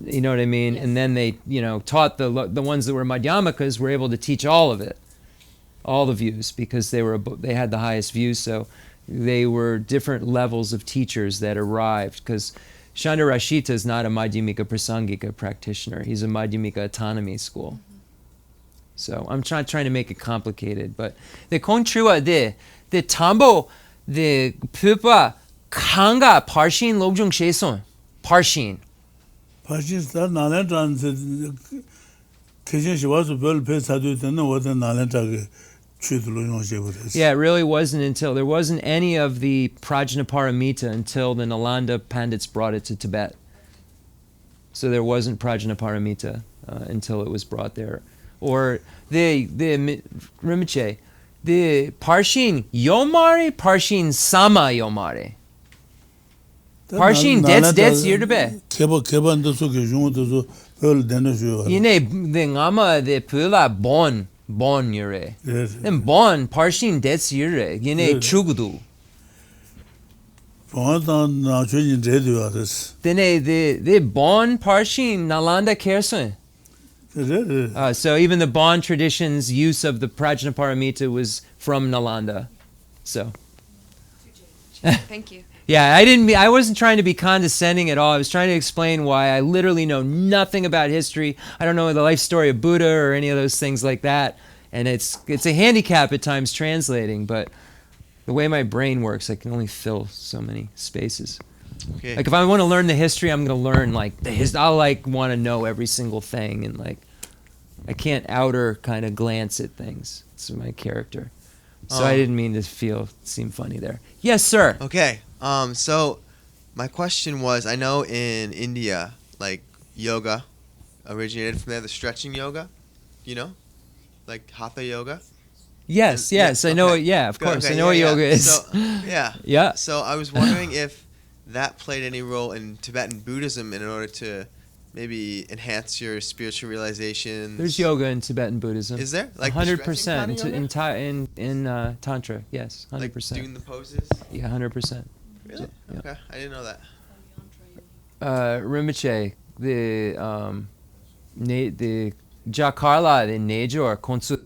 you know what I mean? Yes. And then they, taught the ones that were Madhyamikas were able to teach all of it, all the views, because they had the highest views. So they were different levels of teachers that arrived, because Chandrashita is not a Madhyamika Prasangika practitioner. He's a Madhyamika autonomy school. So I'm trying to make it complicated, but the Khonsrua the Tambo the Pupa Kanga Parshin Lobjung Sheson Parshin. Parshin star Nalantan Kishin she was a bell pay Sadu then what the Nalanta Yeah, it really wasn't until there wasn't any of the Prajnaparamita until the Nalanda Pandits brought it to Tibet. So there wasn't Prajnaparamita until it was brought there. Or the Rinpoche, the Parshin Yomare, Parshin Sama Yomare. Parshin that's Yirbe. Keban dosu ke jung dosu pearl denoshu. Yine the Ngama the Pula Bon Yure. Then Bon Parshin that's Yure. Yine Chugudu. Then the Bon Parshin Nalanda Kersun. So even the Bon tradition's use of the Prajnaparamita was from Nalanda. So. Thank you. Yeah, I wasn't trying to be condescending at all. I was trying to explain why I literally know nothing about history. I don't know the life story of Buddha or any of those things like that. And it's a handicap at times translating, but the way my brain works, I can only fill so many spaces. Okay. Like if I want to learn the history, I'm going to learn I'll want to know every single thing, and I can't outer kind of glance at things. It's my character. So I didn't mean to seem funny there. Yes, sir. Okay. So my question was, I know in India, yoga originated from there, the stretching yoga, like hatha yoga. Yes, I know it. Yeah, of course. I know what yoga is. So, yeah. Yeah. So I was wondering if that played any role in Tibetan Buddhism in order to maybe enhance your spiritual realizations. There's yoga in Tibetan Buddhism. Is there? 100% in Tantra. Yes, 100%. Like doing the poses? Yeah, 100%. Really? Yeah. Okay, I didn't know that. Rinpoche, the Jakarla, the Nejor, Khonsur,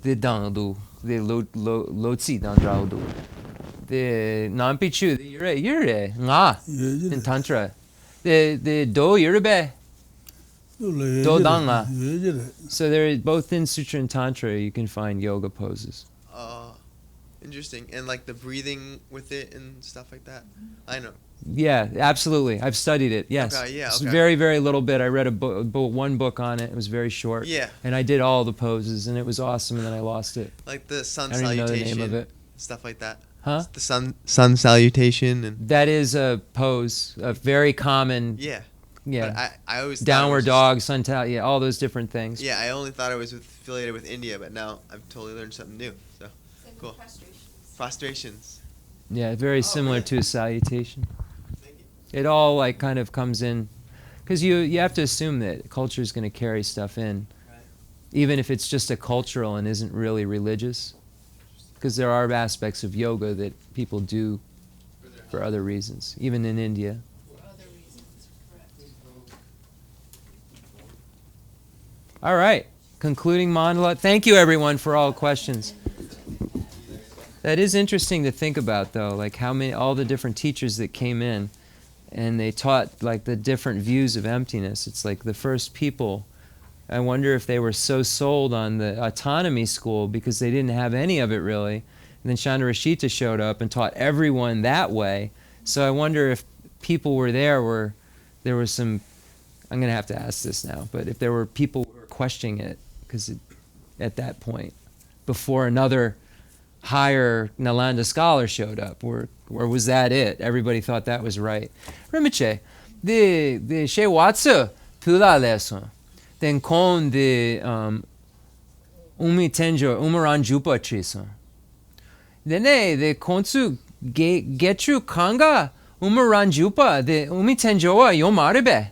the Dangdu, the Lotsi Dandraudu, the Nampichu, the Yure, Nga, in Tantra. The Do Yurbe, Do Danga. So they're both in Sutra and Tantra. You can find yoga poses. Interesting. And the breathing with it and stuff like that. I know. Yeah, absolutely. I've studied it. Yes. Okay, yeah. It's Okay. very, very little bit. I read one book on it. It was very short. Yeah. And I did all the poses, and it was awesome. And then I lost it. Like the sun I don't even know salutation. the name of it. Stuff like that. Huh? The sun salutation and. That is a pose, a very common. Yeah. Yeah. But I always thought downward dog, sun tal, yeah, all those different things. Yeah, I only thought it was affiliated with India, but now I've totally learned something new. So cool. Prostrations. Yeah, very similar really? to a salutation. Thank you. It all kind of comes in, because you have to assume that culture is going to carry stuff in. Right. even if it's just a cultural and isn't really religious. Because there are aspects of yoga that people do for other reasons, even in India. All right, concluding mandala. Thank you, everyone, for all questions. That is interesting to think about, though, like how many, all the different teachers that came in, and they taught like the different views of emptiness. It's like the first people. I wonder if they were so sold on the autonomy school because they didn't have any of it really. And then Chenrezig showed up and taught everyone that way. So I wonder if people were there was some. I'm going to have to ask this now, but if there were people who were questioning it, because at that point, before another higher Nalanda scholar showed up, or was that it? Everybody thought that was right. Rinpoche, the She Watsu Pula Leson, then con the Umi Tenjo Umaran Jupa Trison. Then the Konsu Getru Kanga Umaran Jupa, the Umi Tenjoa Yomaribe.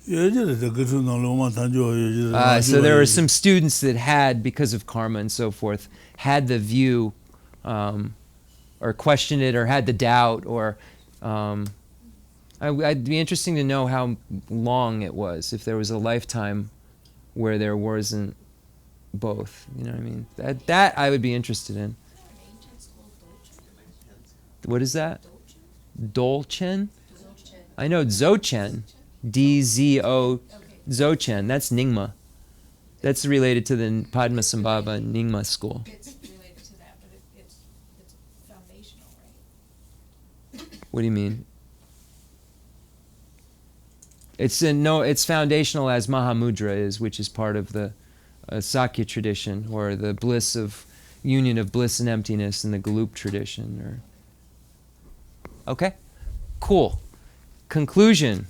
So there were some students that had, because of karma and so forth, had the view or questioned it or had the doubt, or I'd be interesting to know how long it was, if there was a lifetime where there wasn't both. You know what I mean? That I would be interested in. What is that? Dolchen? I know Dzogchen. D-Z-O, Dzogchen. That's Nyingma. That's related to the Padmasambhava Nyingma school. It's related to that, but it's foundational, right? What do you mean? It's foundational as Mahamudra is, which is part of the Sakya tradition, or the union of bliss and emptiness in the Galup tradition. Okay, cool. Conclusion.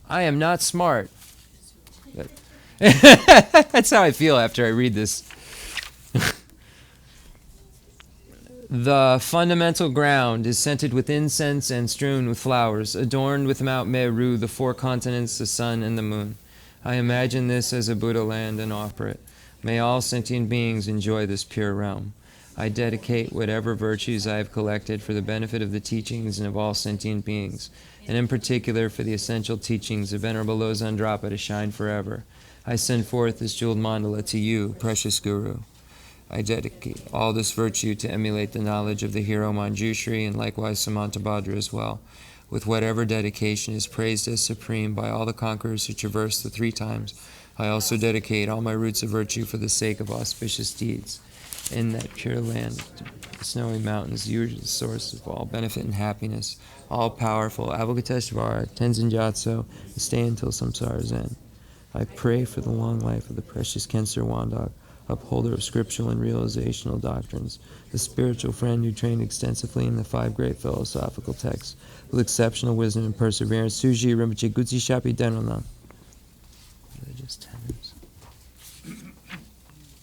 I am not smart. That's how I feel after I read this. The fundamental ground is scented with incense and strewn with flowers, adorned with Mount Meru, the 4 continents, the sun, and the moon. I imagine this as a Buddha land and offer it. May all sentient beings enjoy this pure realm. I dedicate whatever virtues I have collected for the benefit of the teachings and of all sentient beings, and in particular for the essential teachings of Venerable Losang Drapa to shine forever. I send forth this jeweled mandala to you, precious Guru. I dedicate all this virtue to emulate the knowledge of the hero Manjushri and likewise Samantabhadra as well, with whatever dedication is praised as supreme by all the conquerors who traverse the 3 times. I also dedicate all my roots of virtue for the sake of auspicious deeds. In that pure land, the snowy mountains, you are the source of all benefit and happiness, all-powerful, Avalokiteshvara, Tenzin Gyatso, stay until samsara's end. I pray for the long life of the precious Khensur Wandak, upholder of scriptural and realizational doctrines, the spiritual friend who trained extensively in the 5 great philosophical texts, with exceptional wisdom and perseverance, Suji Rinpoche Gutsi Shapi Denonam.